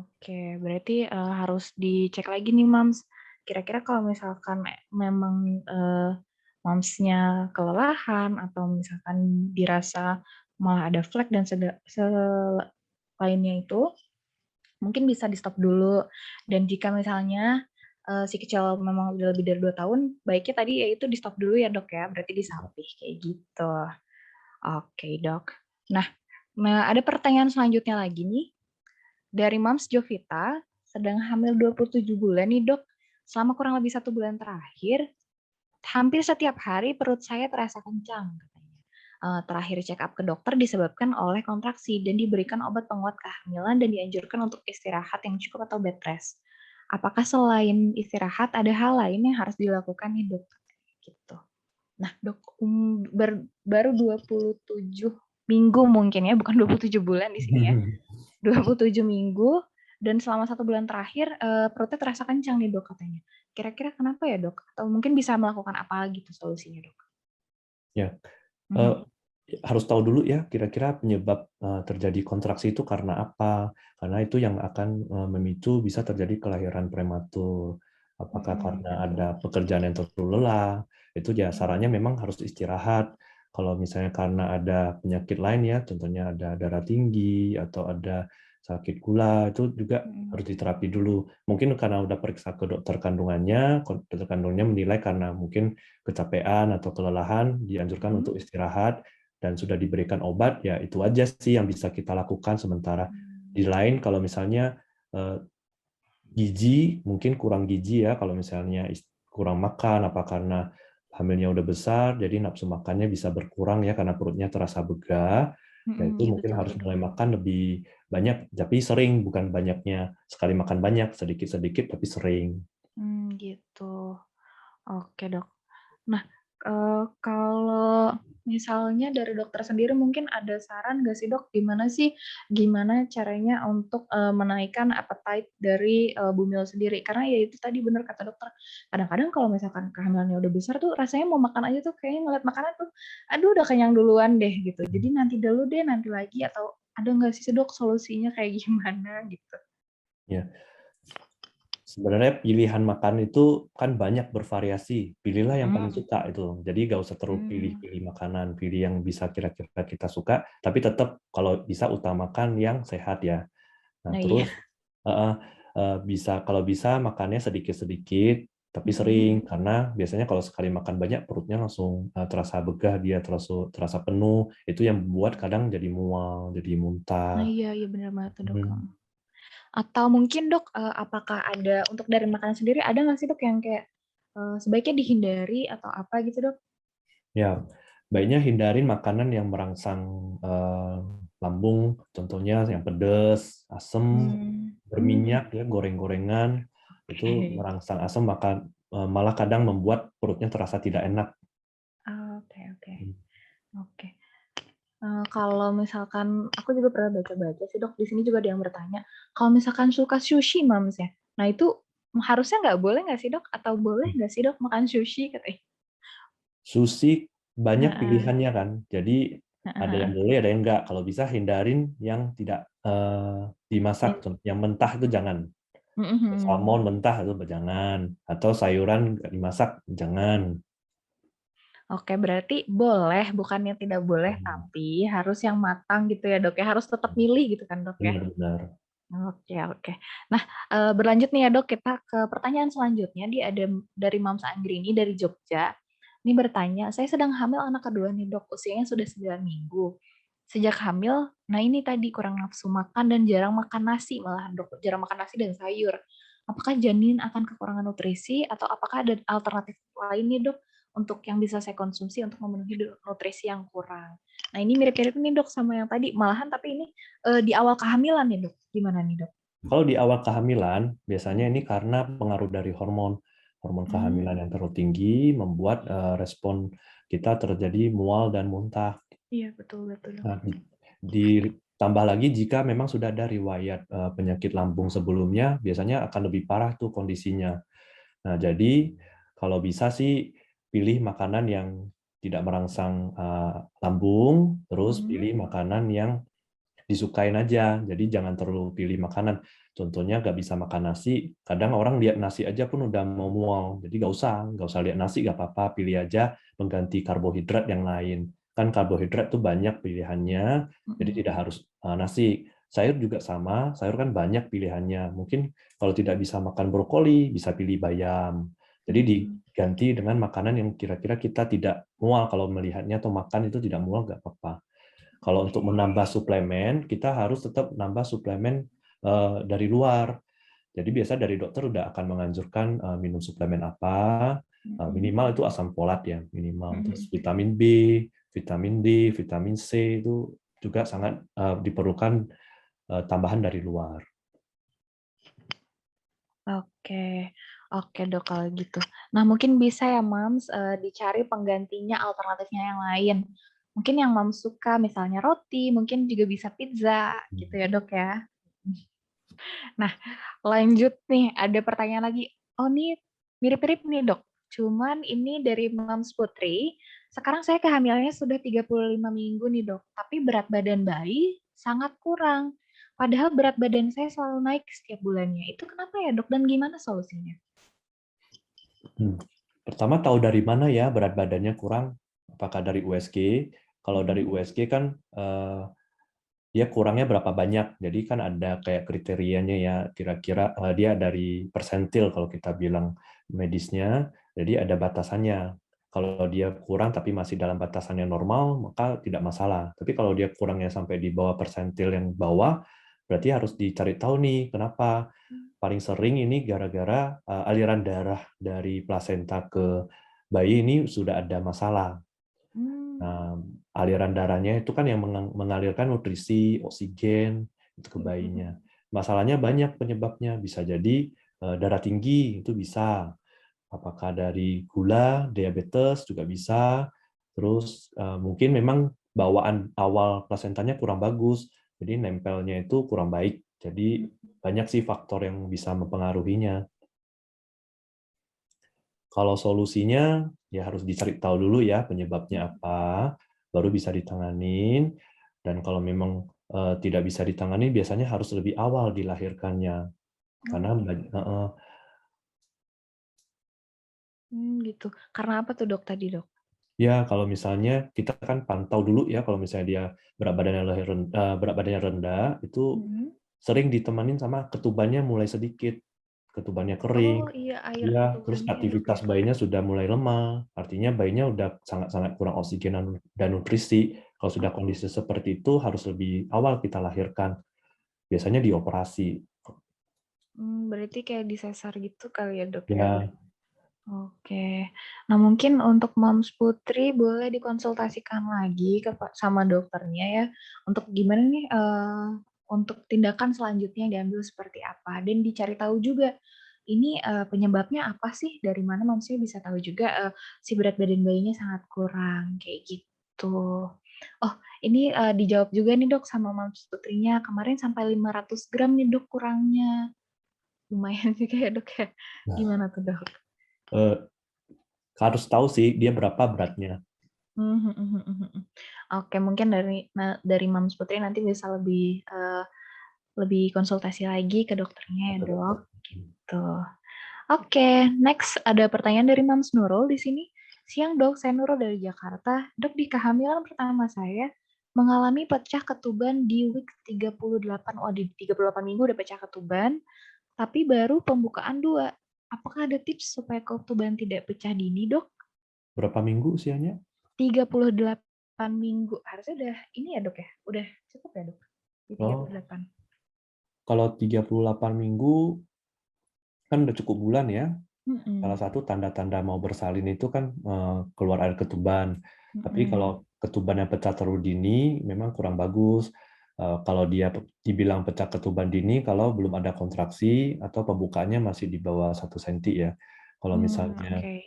Oke, berarti harus dicek lagi nih, Mams. Kira-kira kalau misalkan memang Momsnya kelelahan atau misalkan dirasa malah ada flek dan selainnya itu, mungkin bisa di-stop dulu. Dan jika misalnya si kecil memang udah lebih dari 2 tahun, baiknya tadi yaitu di-stop dulu ya Dok ya, berarti disapih kayak gitu. Oke Dok. Nah, ada pertanyaan selanjutnya lagi nih, dari Mams Jovita, sedang hamil 27 bulan nih Dok, selama kurang lebih 1 bulan terakhir, hampir setiap hari perut saya terasa kencang. Terakhir check up ke dokter disebabkan oleh kontraksi dan diberikan obat penguat kehamilan dan dianjurkan untuk istirahat yang cukup atau bed rest. Apakah selain istirahat ada hal lain yang harus dilakukan nih dok? Gitu. Nah dok, baru 27 minggu mungkin ya, bukan 27 bulan di sini ya. 27 minggu dan selama 1 bulan terakhir perutnya terasa kencang nih dok katanya. Kira-kira kenapa ya dok? Atau mungkin bisa melakukan apa gitu solusinya dok? Ya, Mhm. harus tahu dulu ya kira-kira penyebab terjadi kontraksi itu karena apa? Karena itu yang akan memicu bisa terjadi kelahiran prematur. Apakah karena ada Betul. pekerjaan yang terlalu lelah? Itu ya sarannya memang harus istirahat. Kalau misalnya karena ada penyakit lain ya, contohnya ada darah tinggi atau ada sakit gula, itu juga harus diterapi dulu. Mungkin karena udah periksa ke dokter kandungannya, dokter kandungnya menilai karena mungkin kecapean atau kelelahan, dianjurkan untuk istirahat dan sudah diberikan obat, ya itu aja sih yang bisa kita lakukan sementara. Di lain kalau misalnya gizi, mungkin kurang gizi ya, kalau misalnya kurang makan, apa karena hamilnya udah besar, jadi nafsu makannya bisa berkurang ya karena perutnya terasa begah, ya itu Iya mungkin betul harus tuh dok. mulai makan lebih banyak, tapi sering, bukan banyaknya sekali makan banyak, sedikit-sedikit tapi sering. Gitu. Oke dok. Nah, kalau misalnya dari dokter sendiri mungkin ada saran nggak sih Dok, gimana caranya untuk, menaikkan appetite dari, Bumil sendiri? Karena ya itu tadi bener kata dokter, kadang-kadang kalau misalkan kehamilannya udah besar tuh rasanya mau makan aja tuh kayaknya ngeliat makanan tuh, aduh udah kenyang duluan deh gitu. Jadi nanti dulu deh, nanti lagi atau ada nggak sih Dok solusinya kayak gimana gitu? Ya, sebenarnya pilihan makan itu kan banyak bervariasi. Pilihlah yang paling Mhm. suka itu. Jadi nggak usah terlalu Mmm. pilih-pilih makanan. Pilih yang bisa kira-kira kita suka, tapi tetap kalau bisa utamakan yang sehat ya. Nah, Nah iya. terus bisa kalau bisa makannya sedikit-sedikit, tapi Mhm. sering. Karena biasanya kalau sekali makan banyak perutnya langsung terasa begah, dia terasa penuh. Itu yang membuat kadang jadi mual, jadi Nah muntah. iya iya bener banget tuh Dok, Hmm. heeh. Atau mungkin Dok, apakah ada untuk dari makanan sendiri ada nggak sih Dok yang kayak, sebaiknya dihindari atau apa gitu Dok? Ya, baiknya hindarin makanan yang merangsang lambung, contohnya yang pedas, asam, Mmm. berminyak, ya, goreng-gorengan, itu Oke. merangsang asam, maka malah kadang membuat perutnya terasa tidak enak. Oke oke. Oke. Kalau misalkan aku juga pernah baca-baca sih Dok, di sini juga ada yang bertanya, kalau misalkan suka sushi Mams ya, nah itu harusnya nggak boleh nggak sih Dok? Atau boleh nggak sih Dok makan sushi katanya? Sushi banyak Heeh. pilihannya kan, jadi Heeh ada yang heeh. boleh, ada yang enggak. Kalau bisa hindarin yang tidak dimasak, yang mentah itu jangan. Mhm. Salmon mentah itu jangan, atau sayuran nggak dimasak jangan. Oke, berarti boleh, bukannya tidak boleh, tapi harus yang matang gitu ya, Dok, ya? Harus tetap milih gitu kan, Dok, ya? Benar-benar. Oke oke. Nah, berlanjut nih ya, Dok, kita ke pertanyaan selanjutnya. Dia ada dari Mams Anggrini dari Jogja. Ini bertanya, "Saya sedang hamil anak kedua nih, Dok, usianya sudah 9 minggu. Sejak hamil, nah ini tadi kurang nafsu makan dan jarang makan nasi malahan, Dok, jarang makan nasi dan sayur. Apakah janin akan kekurangan nutrisi atau apakah ada alternatif lain nih, Dok, untuk yang bisa saya konsumsi untuk memenuhi nutrisi yang kurang?" Nah, ini mirip-mirip nih, Dok, sama yang tadi, malahan tapi ini, di awal kehamilan nih, Dok. Gimana nih, Dok? Kalau di awal kehamilan, biasanya ini karena pengaruh dari hormon. Hormon Mmm. kehamilan yang terlalu tinggi membuat respon kita terjadi mual dan muntah. Iya, betul betul, Dok. Nah, ditambah lagi jika memang sudah ada riwayat penyakit lambung sebelumnya, biasanya akan lebih parah tuh kondisinya. Nah, jadi kalau bisa sih pilih makanan yang tidak merangsang lambung, terus Mhm. pilih makanan yang disukain aja. Jadi jangan terlalu pilih makanan. Contohnya nggak bisa makan nasi, kadang orang lihat nasi aja pun udah mau mual. Jadi nggak usah lihat nasi, nggak apa-apa, pilih aja mengganti karbohidrat yang lain. Kan karbohidrat tuh banyak pilihannya, jadi Mhm. tidak harus nasi. Sayur juga sama, sayur kan banyak pilihannya. Mungkin kalau tidak bisa makan brokoli, bisa pilih bayam. Jadi diganti dengan makanan yang kira-kira kita tidak mual kalau melihatnya atau makan itu tidak mual, nggak apa-apa. Kalau untuk menambah suplemen, kita harus tetap menambah suplemen dari luar. Jadi biasa dari dokter udah akan menganjurkan minum suplemen apa, minimal itu asam folat ya, minimal. Terus vitamin B, vitamin D, vitamin C itu juga sangat diperlukan tambahan dari luar. Oke, oke dok kalau gitu. Nah mungkin bisa ya Mams dicari penggantinya alternatifnya yang lain. Mungkin yang Mams suka misalnya roti, mungkin juga bisa pizza gitu ya dok ya. Nah lanjut nih ada pertanyaan lagi. Oh nih mirip-mirip nih dok. Cuman ini dari Mams Putri. Sekarang saya kehamilannya sudah 35 minggu nih dok. Tapi berat badan bayi sangat kurang. Padahal berat badan saya selalu naik setiap bulannya. Itu kenapa ya dok? Dan gimana solusinya? Pertama tahu dari mana ya berat badannya kurang? Apakah dari USG? Kalau dari USG kan dia kurangnya berapa banyak. Jadi kan ada kayak kriterianya ya, kira-kira dia dari persentil kalau kita bilang medisnya, jadi ada batasannya. Kalau dia kurang tapi masih dalam batasannya normal, maka tidak masalah. Tapi kalau dia kurangnya sampai di bawah persentil yang bawah, berarti harus dicari tahu nih kenapa. Paling sering ini gara-gara aliran darah dari plasenta ke bayi ini sudah ada masalah. Nah, aliran darahnya itu kan yang mengalirkan nutrisi, oksigen itu ke bayinya. Masalahnya banyak penyebabnya. Bisa jadi darah tinggi itu bisa. Apakah dari gula, diabetes juga bisa. Terus mungkin memang bawaan awal plasentanya kurang bagus, jadi nempelnya itu kurang baik. Jadi banyak sih faktor yang bisa mempengaruhinya. Kalau solusinya ya harus dicari tahu dulu ya penyebabnya apa, baru bisa ditanganin. Dan kalau memang tidak bisa ditangani, biasanya harus lebih awal dilahirkannya. Karena Gitu. Karena apa tuh dok tadi dok? ya kalau misalnya kita kan pantau dulu ya kalau misalnya dia berat badannya rendah, itu sering ditemanin sama ketubannya mulai sedikit, ketubannya kering. Oh iya air Ya, terus ketubannya ya dok ya. aktivitas bayinya sudah mulai lemah, artinya bayinya udah sangat-sangat kurang oksigen dan nutrisi. Kalau sudah kondisi seperti itu, harus lebih awal kita lahirkan. Biasanya dioperasi. Berarti kayak disasar gitu kali ya dok ya. Ya, Oke. Nah mungkin untuk Moms Putri boleh dikonsultasikan lagi sama dokternya ya. Untuk gimana nih untuk tindakan selanjutnya yang diambil seperti apa. Dan dicari tahu juga ini penyebabnya apa sih, dari mana Momsnya bisa tahu juga si berat badan bayinya sangat kurang kayak gitu. Oh, ini dijawab juga nih dok sama Moms Putrinya. Kemarin sampai 500 gram nih dok kurangnya. Lumayan juga ya dok ya. nah, Gimana tuh dok? harus tahu sih dia berapa beratnya. Oke, mungkin dari Mams Putri nanti bisa lebih konsultasi lagi ke dokternya ya, Dok. Gitu. Oke, next ada pertanyaan dari Mams Nurul di sini. Siang, Dok. Saya Nurul dari Jakarta. Dok, di kehamilan pertama saya mengalami pecah ketuban di week 38. Oh, di 38 minggu udah pecah ketuban, tapi baru pembukaan 2. Apakah ada tips supaya ketuban tidak pecah dini, Dok? Berapa minggu usianya? 38 minggu. Harusnya udah ini ya dok ya? Udah cukup ya dok? Di Oh, 38. kalau 38 minggu kan udah cukup bulan ya. Salah Mm-mm. satu tanda-tanda mau bersalin itu kan keluar air ketuban. Tapi kalau ketuban yang pecah terlalu dini memang kurang bagus. Kalau dia dibilang pecah ketuban dini kalau belum ada kontraksi atau pembukaannya masih di bawah 1 cm ya. Kalau misalnya Oke.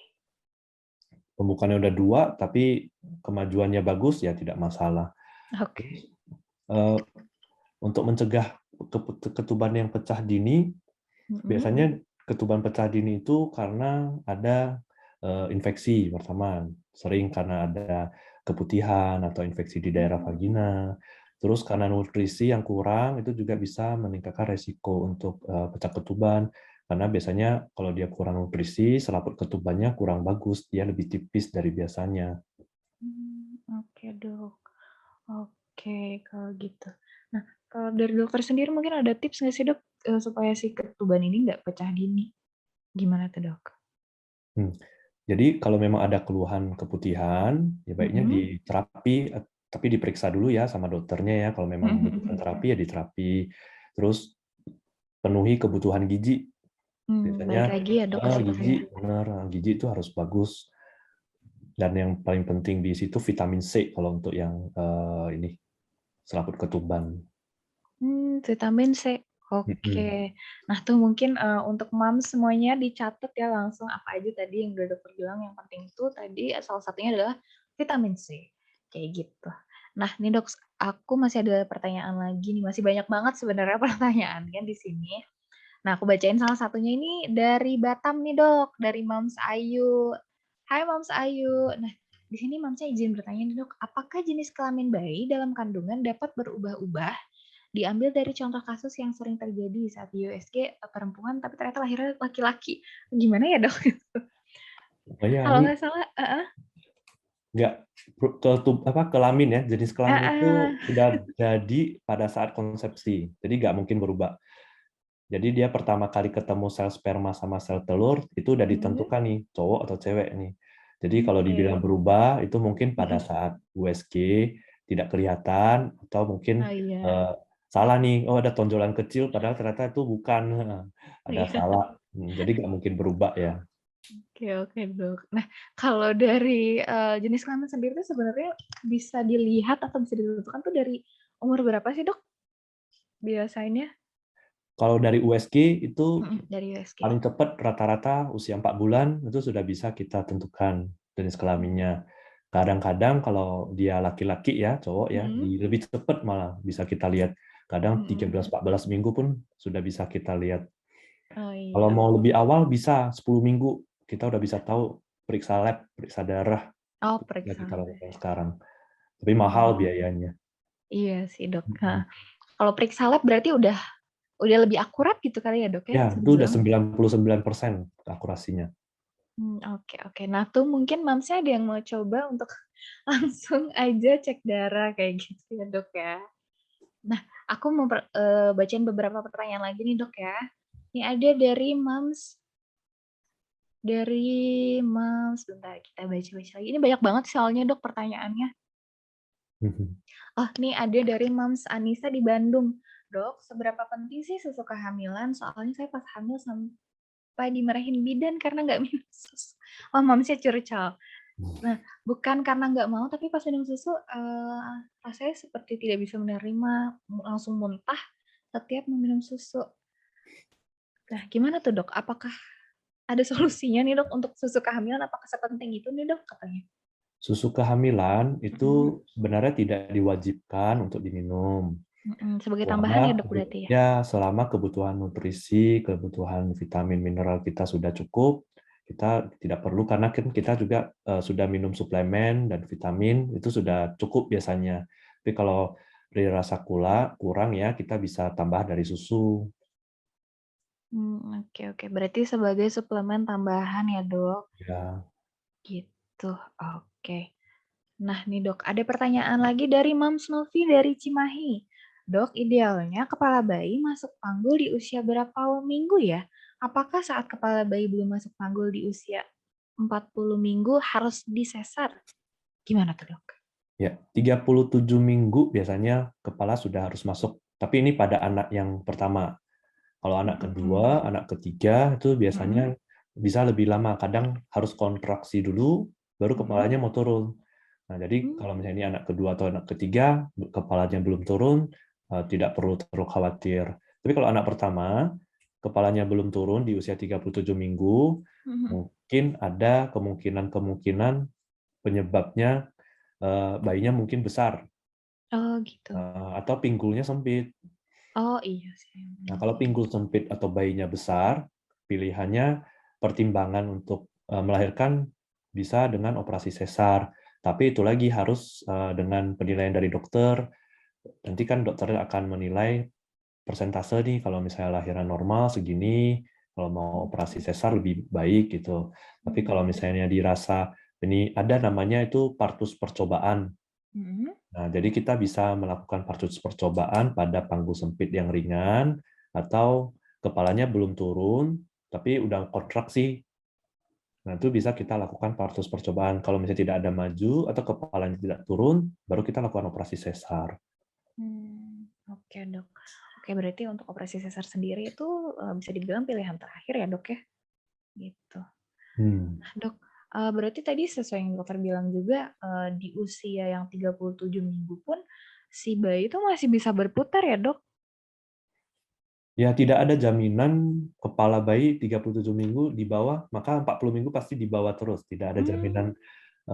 pembukaannya udah 2 tapi kemajuannya bagus ya tidak masalah. Oke. Terus, untuk mencegah ketuban yang pecah dini, biasanya ketuban pecah dini itu karena ada infeksi pertama, sering karena ada keputihan atau infeksi di daerah vagina. Terus karena nutrisi yang kurang itu juga bisa meningkatkan resiko untuk pecah ketuban karena biasanya kalau dia kurang nutrisi, selaput ketubannya kurang bagus, dia lebih tipis dari biasanya. Oke dok. Oke kalau gitu. Nah Kalau dari dokter sendiri mungkin ada tips nggak sih dok, supaya si ketuban ini nggak pecah dini? Gimana tuh dok? Hmm. Jadi kalau memang ada keluhan keputihan, ya baiknya Mhm. diterapi, tapi diperiksa dulu ya sama dokternya ya. Kalau memang Mhm membutuhkan mhm. terapi ya diterapi. Terus penuhi kebutuhan gizi. Balik Biasanya lagi ya dok ke situ ya? gizi, benar, gizi itu harus bagus. Dan yang paling penting di situ vitamin C kalau untuk yang ini selaput ketuban. Vitamin C. Mm-mm. Oke. Nah tuh mungkin, untuk moms semuanya dicatat ya langsung apa aja tadi yang udah dokter bilang yang penting itu tadi salah satunya adalah vitamin C, kayak gitu. Nah nih Dok, aku masih ada pertanyaan lagi nih, masih banyak banget sebenarnya pertanyaannya di sini. Nah aku bacain salah satunya ini dari Batam nih Dok, dari Moms Ayu. Hai Moms Ayu. Nah di sini momsnya izin bertanya nih Dok, apakah jenis kelamin bayi dalam kandungan dapat berubah-ubah diambil dari contoh kasus yang sering terjadi saat di USG perempuan tapi ternyata lahirnya laki-laki. Gimana ya dok? Oh ya, Kalau ini nggak salah, nggak kelamin ya, jenis kelamin itu uh, sudah jadi pada saat konsepsi, jadi nggak mungkin berubah. Jadi dia pertama kali ketemu sel sperma sama sel telur itu udah ditentukan nih cowok atau cewek nih. Jadi kalau dibilang Oke. berubah itu mungkin pada saat USG tidak kelihatan atau mungkin Oh iya, eh, salah nih, oh ada tonjolan kecil padahal ternyata itu bukan, ada iya. salah. Jadi nggak mungkin berubah ya. Oke oke dok. Nah kalau dari jenis kelamin sendiri tuh sebenarnya bisa dilihat atau bisa ditentukan tuh dari umur berapa sih dok? Biasanya? Kalau dari USG itu Dari USG. paling cepat rata-rata usia 4 bulan itu sudah bisa kita tentukan jenis kelaminnya. Kadang-kadang kalau dia laki-laki ya, cowok ya, Mm-mm. lebih cepat malah bisa kita lihat. Kadang Mm-mm. 13-14 minggu pun sudah bisa kita lihat. Oh Kalau iya. mau lebih awal bisa 10 minggu. Kita udah bisa tahu periksa lab, periksa darah. Oh Itu sudah periksa. kita lakukan sekarang. Tapi mahal Oh biayanya. iya sih dok. Nah, kalau periksa lab berarti udah lebih akurat gitu kali ya dok ya, Ya, bisa itu udah dibilang? 99% akurasinya. Oke oke. Nah tuh mungkin Mamsnya ada yang mau coba untuk langsung aja cek darah kayak gitu ya dok ya. Nah aku mau bacain beberapa pertanyaan lagi nih dok ya. Ini ada dari Mams, bentar kita baca-baca lagi. Ini banyak banget soalnya dok pertanyaannya. Oh, nih ada dari Mams Anissa di Bandung. Dok, seberapa penting sih susu kehamilan? Soalnya saya pas hamil sampai dimarahin bidan karena nggak minum susu. Oh, Mamsnya curcol. Nah, bukan karena nggak mau, tapi pas minum susu rasanya seperti tidak bisa menerima, langsung muntah setiap meminum susu. Nah, gimana tuh dok? Apakah ada solusinya nih dok untuk susu kehamilan? Apakah sepenting itu nih dok katanya? Susu kehamilan itu Mm-mm. sebenarnya tidak diwajibkan untuk diminum. Sebagai Selama tambahan ya dok berarti ya? selama kebutuhan nutrisi, kebutuhan vitamin mineral kita sudah cukup, kita tidak perlu karena kan kita juga sudah minum suplemen dan vitamin itu sudah cukup biasanya. Tapi kalau dari rasa kurang ya kita bisa tambah dari susu. Oke oke. Berarti sebagai suplemen tambahan ya dok? Ya. Gitu, oke. Nah nih dok, ada pertanyaan lagi dari Mams Novi dari Cimahi. Dok, idealnya kepala bayi masuk panggul di usia berapa minggu ya? Apakah saat kepala bayi belum masuk panggul di usia 40 minggu harus disesar? Gimana tuh dok? Ya, 37 minggu biasanya kepala sudah harus masuk. Tapi ini pada anak yang pertama. Kalau anak Mm-mm. kedua, anak ketiga itu Mm-mm. biasanya bisa lebih lama. Kadang harus kontraksi dulu, baru Mm-mm. kepalanya mau turun. Nah, jadi Mm. kalau misalnya ini anak kedua atau anak ketiga, kepalanya belum turun, tidak perlu terlalu khawatir. Tapi kalau anak pertama, kepalanya belum turun di usia 37 minggu, Mm-mm. mungkin ada kemungkinan-kemungkinan penyebabnya bayinya mungkin besar, Oh gitu. atau pinggulnya sempit. Oh iya sih. Nah, kalau pinggul sempit atau bayinya besar, pilihannya pertimbangan untuk melahirkan bisa dengan operasi sesar. Tapi itu lagi harus dengan penilaian dari dokter. Nanti kan dokter akan menilai persentase nih, kalau misalnya lahiran normal segini, kalau mau operasi sesar lebih baik gitu. Tapi kalau misalnya dirasa ini ada namanya itu partus percobaan. Nah, jadi kita bisa melakukan percobaan pada panggul sempit yang ringan atau kepalanya belum turun tapi udah kontraksi. Nah, itu bisa kita lakukan percobaan. Kalau misalnya tidak ada maju atau kepalanya tidak turun, baru kita lakukan operasi sesar. Oke dok. Oke, berarti untuk operasi sesar sendiri itu bisa dibilang pilihan terakhir ya dok ya? Gitu. Nah, dok, berarti tadi sesuai yang dokter bilang juga, di usia yang 37 minggu pun si bayi itu masih bisa berputar ya dok? Ya, tidak ada jaminan kepala bayi 37 minggu di bawah, maka 40 minggu pasti di bawah terus. Tidak ada jaminan.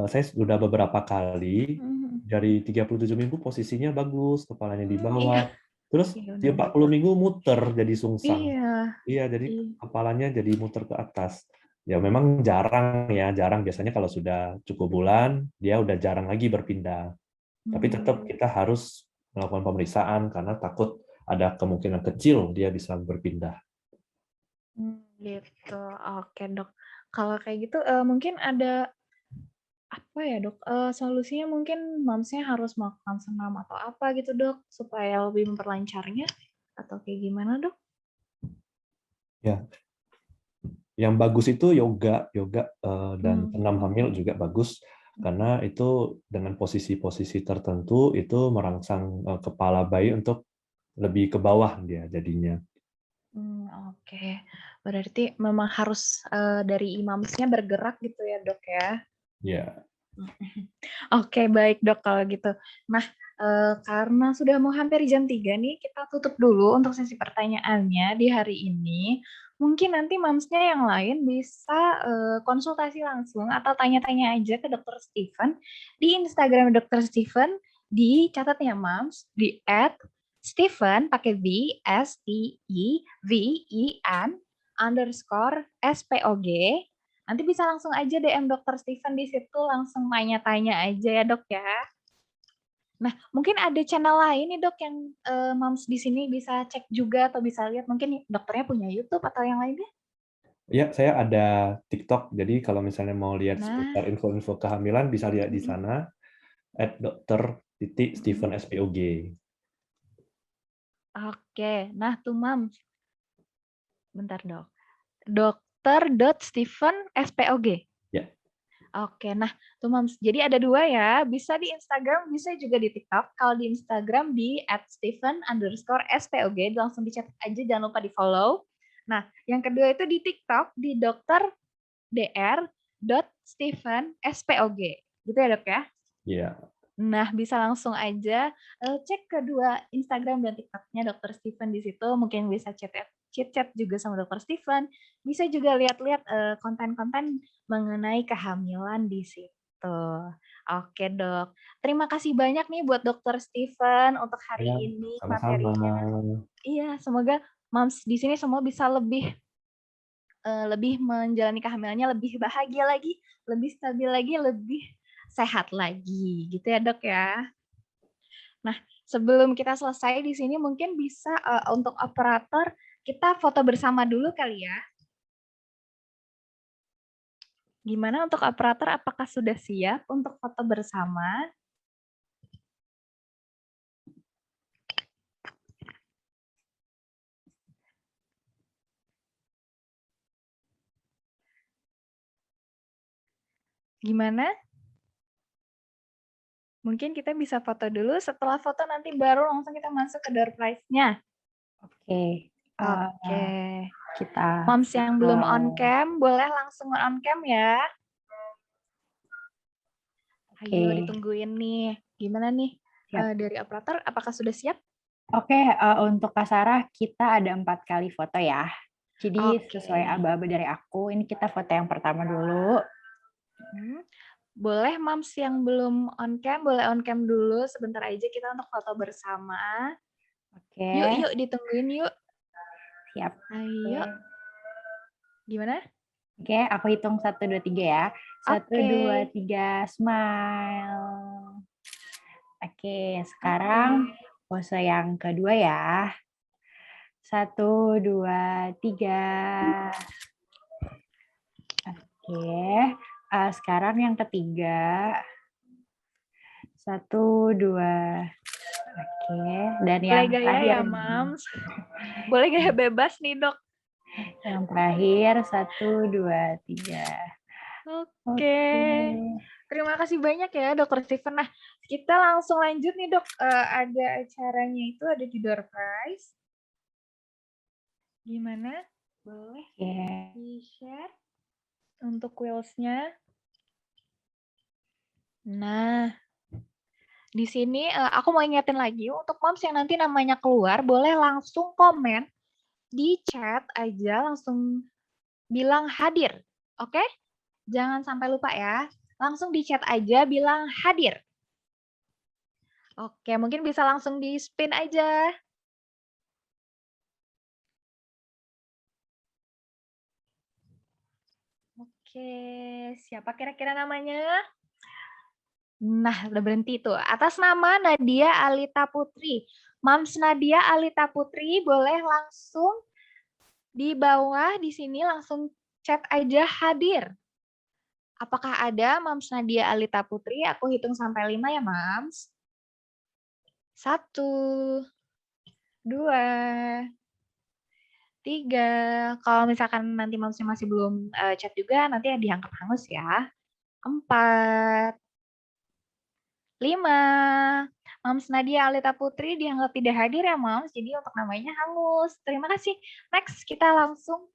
Saya sudah beberapa kali, dari 37 minggu posisinya bagus, kepalanya di Iya, bawah. Terus iya di udah 40 betul. minggu muter jadi sungsang. Iya, Iya, jadi iya. kepalanya jadi muter ke atas. Ya memang jarang ya, jarang. Biasanya kalau sudah cukup bulan, dia udah jarang lagi berpindah. Tapi tetap kita harus melakukan pemeriksaan karena takut ada kemungkinan kecil dia bisa berpindah. Gitu. Oke dok. Kalau kayak gitu mungkin ada apa ya dok? Solusinya mungkin momsnya harus melakukan senam atau apa gitu dok supaya lebih memperlancarnya atau kayak gimana dok? Ya, yang bagus itu yoga dan senam hamil juga bagus karena itu dengan posisi-posisi tertentu itu merangsang kepala bayi untuk lebih ke bawah dia jadinya. Oke. Berarti memang harus dari imamsnya bergerak gitu ya dok ya? Ya, Oke, baik dok kalau gitu. Nah, karena sudah mau hampir jam 3 nih, kita tutup dulu untuk sesi pertanyaannya di hari ini. Mungkin nanti mamsnya yang lain bisa konsultasi langsung atau tanya-tanya aja ke Dokter Steven di Instagram Dokter Steven, dicatat ya mams, di @Steven pakai V, STEVEN _SPOG. Nanti bisa langsung aja DM Dokter Steven di situ, langsung tanya-tanya aja ya dok ya. Nah, mungkin ada channel lain nih dok yang moms di sini bisa cek juga atau bisa lihat. Mungkin dokternya punya YouTube atau yang lainnya? ya saya ada TikTok. Jadi kalau misalnya mau lihat Nah, seputar info-info kehamilan bisa lihat di sana @dokter.Steven SPOG. oke. Nah tuh moms, bentar dok. Dokter.Steven SPOG. Ya, Oke, nah tuh Moms, jadi ada dua ya, bisa di Instagram, bisa juga di TikTok. Kalau di Instagram di @Steven_SPOG, langsung dicatat aja, jangan lupa di follow. Nah, yang kedua itu di TikTok, di Dokter Dr. Steven SPOG. Gitu ya dok ya? ya. Nah, bisa langsung aja cek kedua Instagram dan TikToknya Dokter Steven di situ. Mungkin bisa chat juga sama Dokter Steven. Bisa juga lihat-lihat konten-konten mengenai kehamilan di situ. Oke dok. Terima kasih banyak nih buat Dokter Steven untuk hari Ya, ini sama-sama. materinya. Iya, semoga moms di sini semua bisa lebih menjalani kehamilannya lebih bahagia lagi, lebih stabil lagi, lebih sehat lagi, gitu ya dok ya. Nah, sebelum kita selesai di sini mungkin bisa untuk operator kita foto bersama dulu kali ya. Gimana untuk operator? Apakah sudah siap untuk foto bersama? Gimana? Mungkin kita bisa foto dulu. Setelah foto nanti baru langsung kita masuk ke door prize-nya. Oke, Oke. kita Moms yang belum on cam, boleh langsung on cam ya. Ayo ditungguin nih. Gimana nih dari operator? Apakah sudah siap? Oke, untuk Kak Sarah kita ada 4 kali foto ya. Jadi sesuai aba-aba dari aku, ini kita foto yang pertama dulu. Boleh Mams yang belum on cam, boleh on cam dulu sebentar aja kita untuk foto bersama. Oke. Yuk ditungguin yuk. Siap. Ayo. Gimana? Oke, aku hitung 1, 2, 3 ya. 1, 2, 3, smile. Oke, sekarang pose yang kedua ya. 1, 2, 3. Oke, sekarang yang ketiga. 1, 2. Oke, dan Boleh yang gaya terakhir ya, nih. Mams? Boleh gaya bebas nih, Dok? Yang terakhir 1, 2, 3. Oke. Oke. Terima kasih banyak ya, Dokter Steven. Nah, kita langsung lanjut nih, Dok. Ada acaranya itu ada di door prize. Gimana? Boleh Oke. di-share untuk quills-nya. Nah, di sini aku mau ingetin lagi untuk moms yang nanti namanya keluar, boleh langsung komen di chat aja, langsung bilang hadir. Oke? Jangan sampai lupa ya. Langsung di chat aja bilang hadir. Oke, mungkin bisa langsung di spin aja. Oke, siapa kira-kira namanya? Nah, udah berhenti tuh. Atas nama Nadia Alita Putri. Mams Nadia Alita Putri boleh langsung di bawah di sini langsung chat aja hadir. Apakah ada Mams Nadia Alita Putri? Aku hitung sampai 5 ya, Mams. 1, 2, 3. Kalau misalkan nanti Mamsnya masih belum chat juga, nanti dianggap hangus ya. 4, 5. Mams Nadia Alita Putri dianggap tidak hadir ya, Mams. Jadi untuk namanya hangus. Terima kasih. Next, kita langsung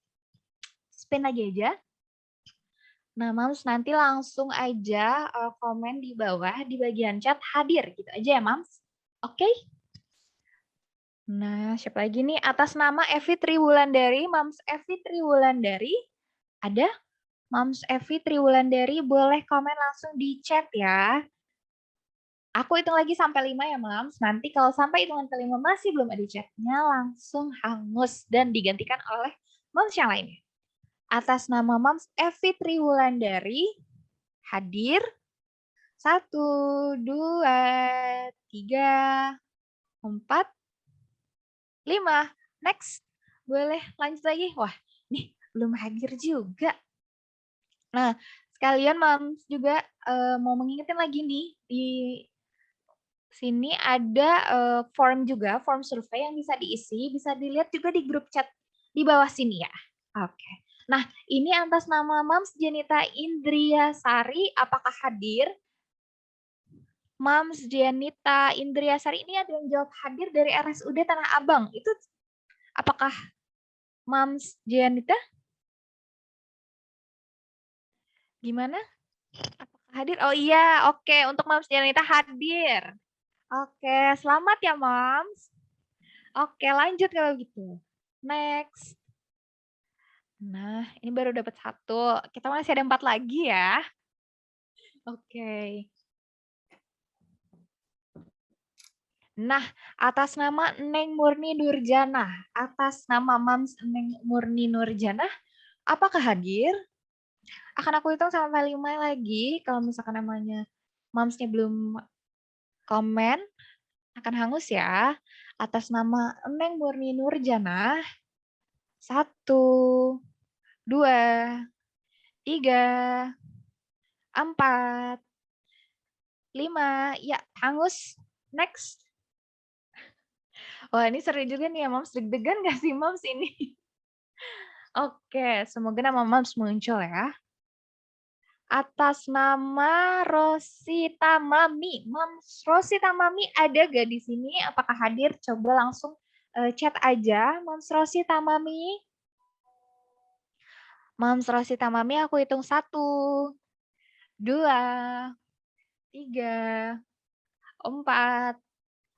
spin lagi aja. Nah, Mams nanti langsung aja komen di bawah di bagian chat hadir gitu aja ya, Mams. Oke? Nah, siapa lagi nih? Atas nama Evi Triwulandari, Mams Evi Triwulandari. Ada? Mams Evi Triwulandari boleh komen langsung di chat ya. Aku hitung lagi sampai 5 ya, Mams. Nanti kalau sampai hitungan kelima masih belum ada chatnya, langsung hangus dan digantikan oleh Mams yang lainnya. Atas nama Mams Evi Triwulandari, hadir. 1, 2, 3, 4, 5. Next. Boleh lanjut lagi. Wah, nih belum hadir juga. Nah, sekalian Mams juga mau mengingetin lagi nih, di sini ada form juga, form survei yang bisa diisi, bisa dilihat juga di grup chat di bawah sini ya. Oke. Nah, ini atas nama Mams Jenita Indriasari, apakah hadir? Mams Jenita Indriasari ini ada yang jawab hadir dari RSUD Tanah Abang. Itu apakah Mams Jenita? Gimana? Apakah hadir? Oh iya, oke. Untuk Mams Jenita hadir. Oke, selamat ya, Mams. Oke, lanjut kalau gitu. Next. Nah, ini baru dapat 1. Kita masih ada 4 lagi ya. Oke. Nah, atas nama Neng Murni Nurjana, atas nama Mams Neng Murni Nurjana, apakah hadir? Akan aku hitung sampai 5 lagi. Kalau misalkan namanya Mamsnya belum komen, akan hangus ya. Atas nama Neng Murni Nurjana, 1, 2, 3, 4, 5. Ya, hangus. Next. Wah, ini seru juga nih ya, Mams. Deg-degan gak sih, Mams, ini? Oke, semoga nama Mams muncul ya. Atas nama Rosita Mami. Mams Rosita Mami ada gak di sini? Apakah hadir? Coba langsung chat aja. Mams Rosita Mami. Mams Rosita Mami aku hitung 1, 2, 3, 4,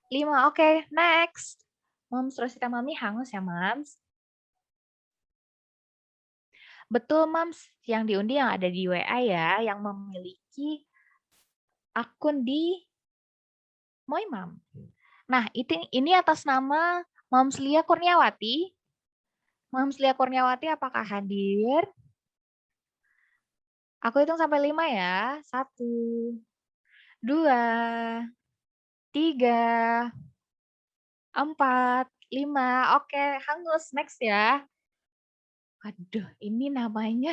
5. Oke, next. Mams Rosita Mami hangus ya, Mams. Betul, Mams. Yang diundi yang ada di WA ya, yang memiliki akun di Moimam. Nah, ini atas nama Mams Lia Kurniawati. Mams Lia Kurniawati apakah hadir? Aku hitung sampai 5 ya. 1, 2, 3, 4, 5. Oke, hangus. Next ya. Waduh, ini namanya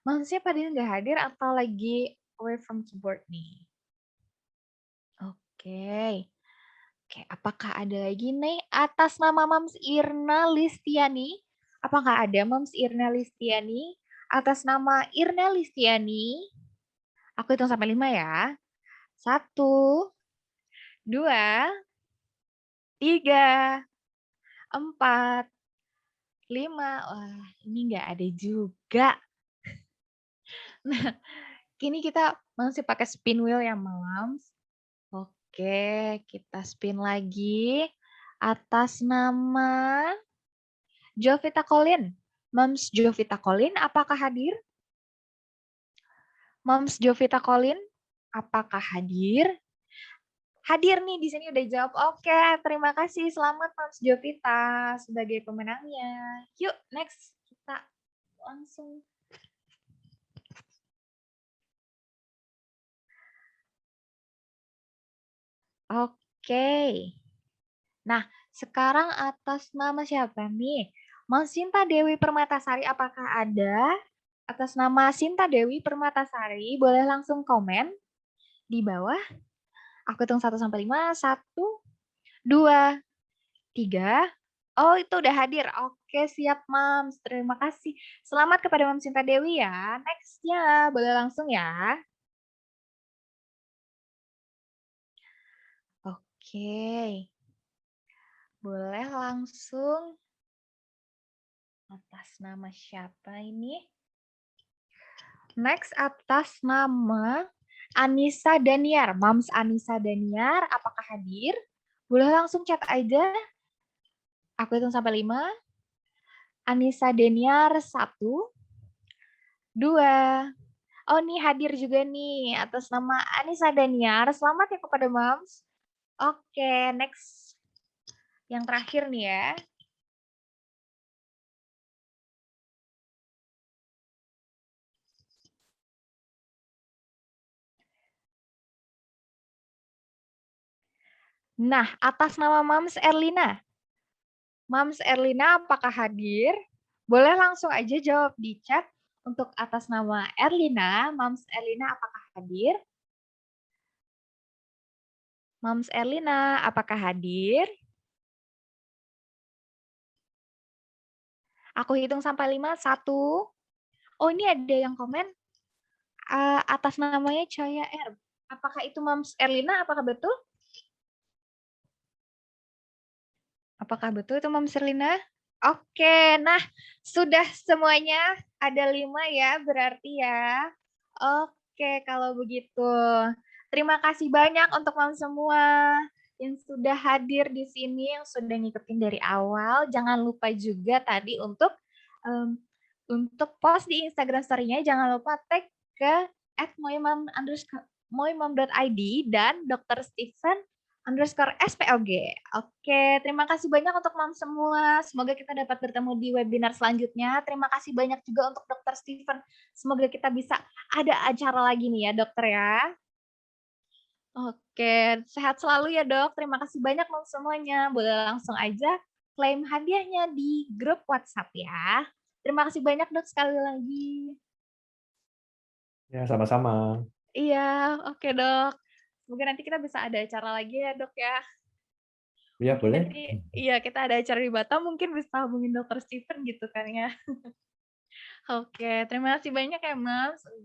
Mamsnya pada nggak hadir atau lagi away from keyboard nih? Oke. Oke, apakah ada lagi nih atas nama Mams Irna Listiani? Apakah ada Mams Irna Listiani? Atas nama Irna Listiani. Aku hitung sampai 5 ya. 1, 2, 3, 4, 5. Wah, ini nggak ada juga. Nah, kini kita masih pakai spin wheel ya, Mams. Oke, kita spin lagi. Atas nama Jovita Colin. Mams Jovita Colin, apakah hadir? Mams Jovita Colin, apakah hadir? Hadir nih, di sini udah jawab. Oke, terima kasih. Selamat Mams Jovita sebagai pemenangnya. Yuk, next. Kita langsung. Oke. Nah, sekarang atas nama siapa nih? Mams Sinta Dewi Permatasari, apakah ada? Atas nama Sinta Dewi Permatasari, boleh langsung komen di bawah. Aku hitung 1 sampai 5. 1, 2, 3. Oh, itu udah hadir. Oke, siap Mams. Terima kasih. Selamat kepada Mams Sinta Dewi ya. Next ya, boleh langsung ya. Oke. Boleh langsung. Atas nama siapa ini? Next atas nama Anissa Daniar. Mams Anissa Daniar, apakah hadir? Boleh langsung chat aja. Aku hitung sampai 5. Anissa Daniar 1, 2. Oh, nih hadir juga nih atas nama Anissa Daniar. Selamat ya kepada Mams. Oke, next. Yang terakhir nih ya. Nah, atas nama Mams Erlina. Mams Erlina apakah hadir? Boleh langsung aja jawab di chat. Untuk atas nama Erlina, Mams Erlina apakah hadir? Mams Erlina apakah hadir? Aku hitung sampai 5. 1. Oh, ini ada yang komen. Atas namanya Cahaya R. Apakah itu Mams Erlina? Apakah betul? Apakah betul itu Mams Erlina? Oke, nah sudah semuanya ada 5 ya berarti ya. Oke, kalau begitu. Terima kasih banyak untuk Mams semua yang sudah hadir di sini, yang sudah ngikutin dari awal. Jangan lupa juga tadi untuk post di Instagram story-nya, jangan lupa tag ke @moimam_moimam.id dan Dr. Stephen_SPOG. Oke, terima kasih banyak untuk Mam semua. Semoga kita dapat bertemu di webinar selanjutnya. Terima kasih banyak juga untuk Dr. Stephen. Semoga kita bisa ada acara lagi nih ya, dokter ya. Oke, sehat selalu ya dok. Terima kasih banyak Mam semuanya. Boleh langsung aja klaim hadiahnya di grup WhatsApp ya. Terima kasih banyak dok sekali lagi. Ya, sama-sama. Iya, oke dok. Semoga nanti kita bisa ada acara lagi ya dok ya. Ya, Mungkin boleh. nanti, iya kita ada acara di Batam, mungkin bisa hubungin Dokter Stephen gitu kan ya. Oke, terima kasih banyak ya Mas.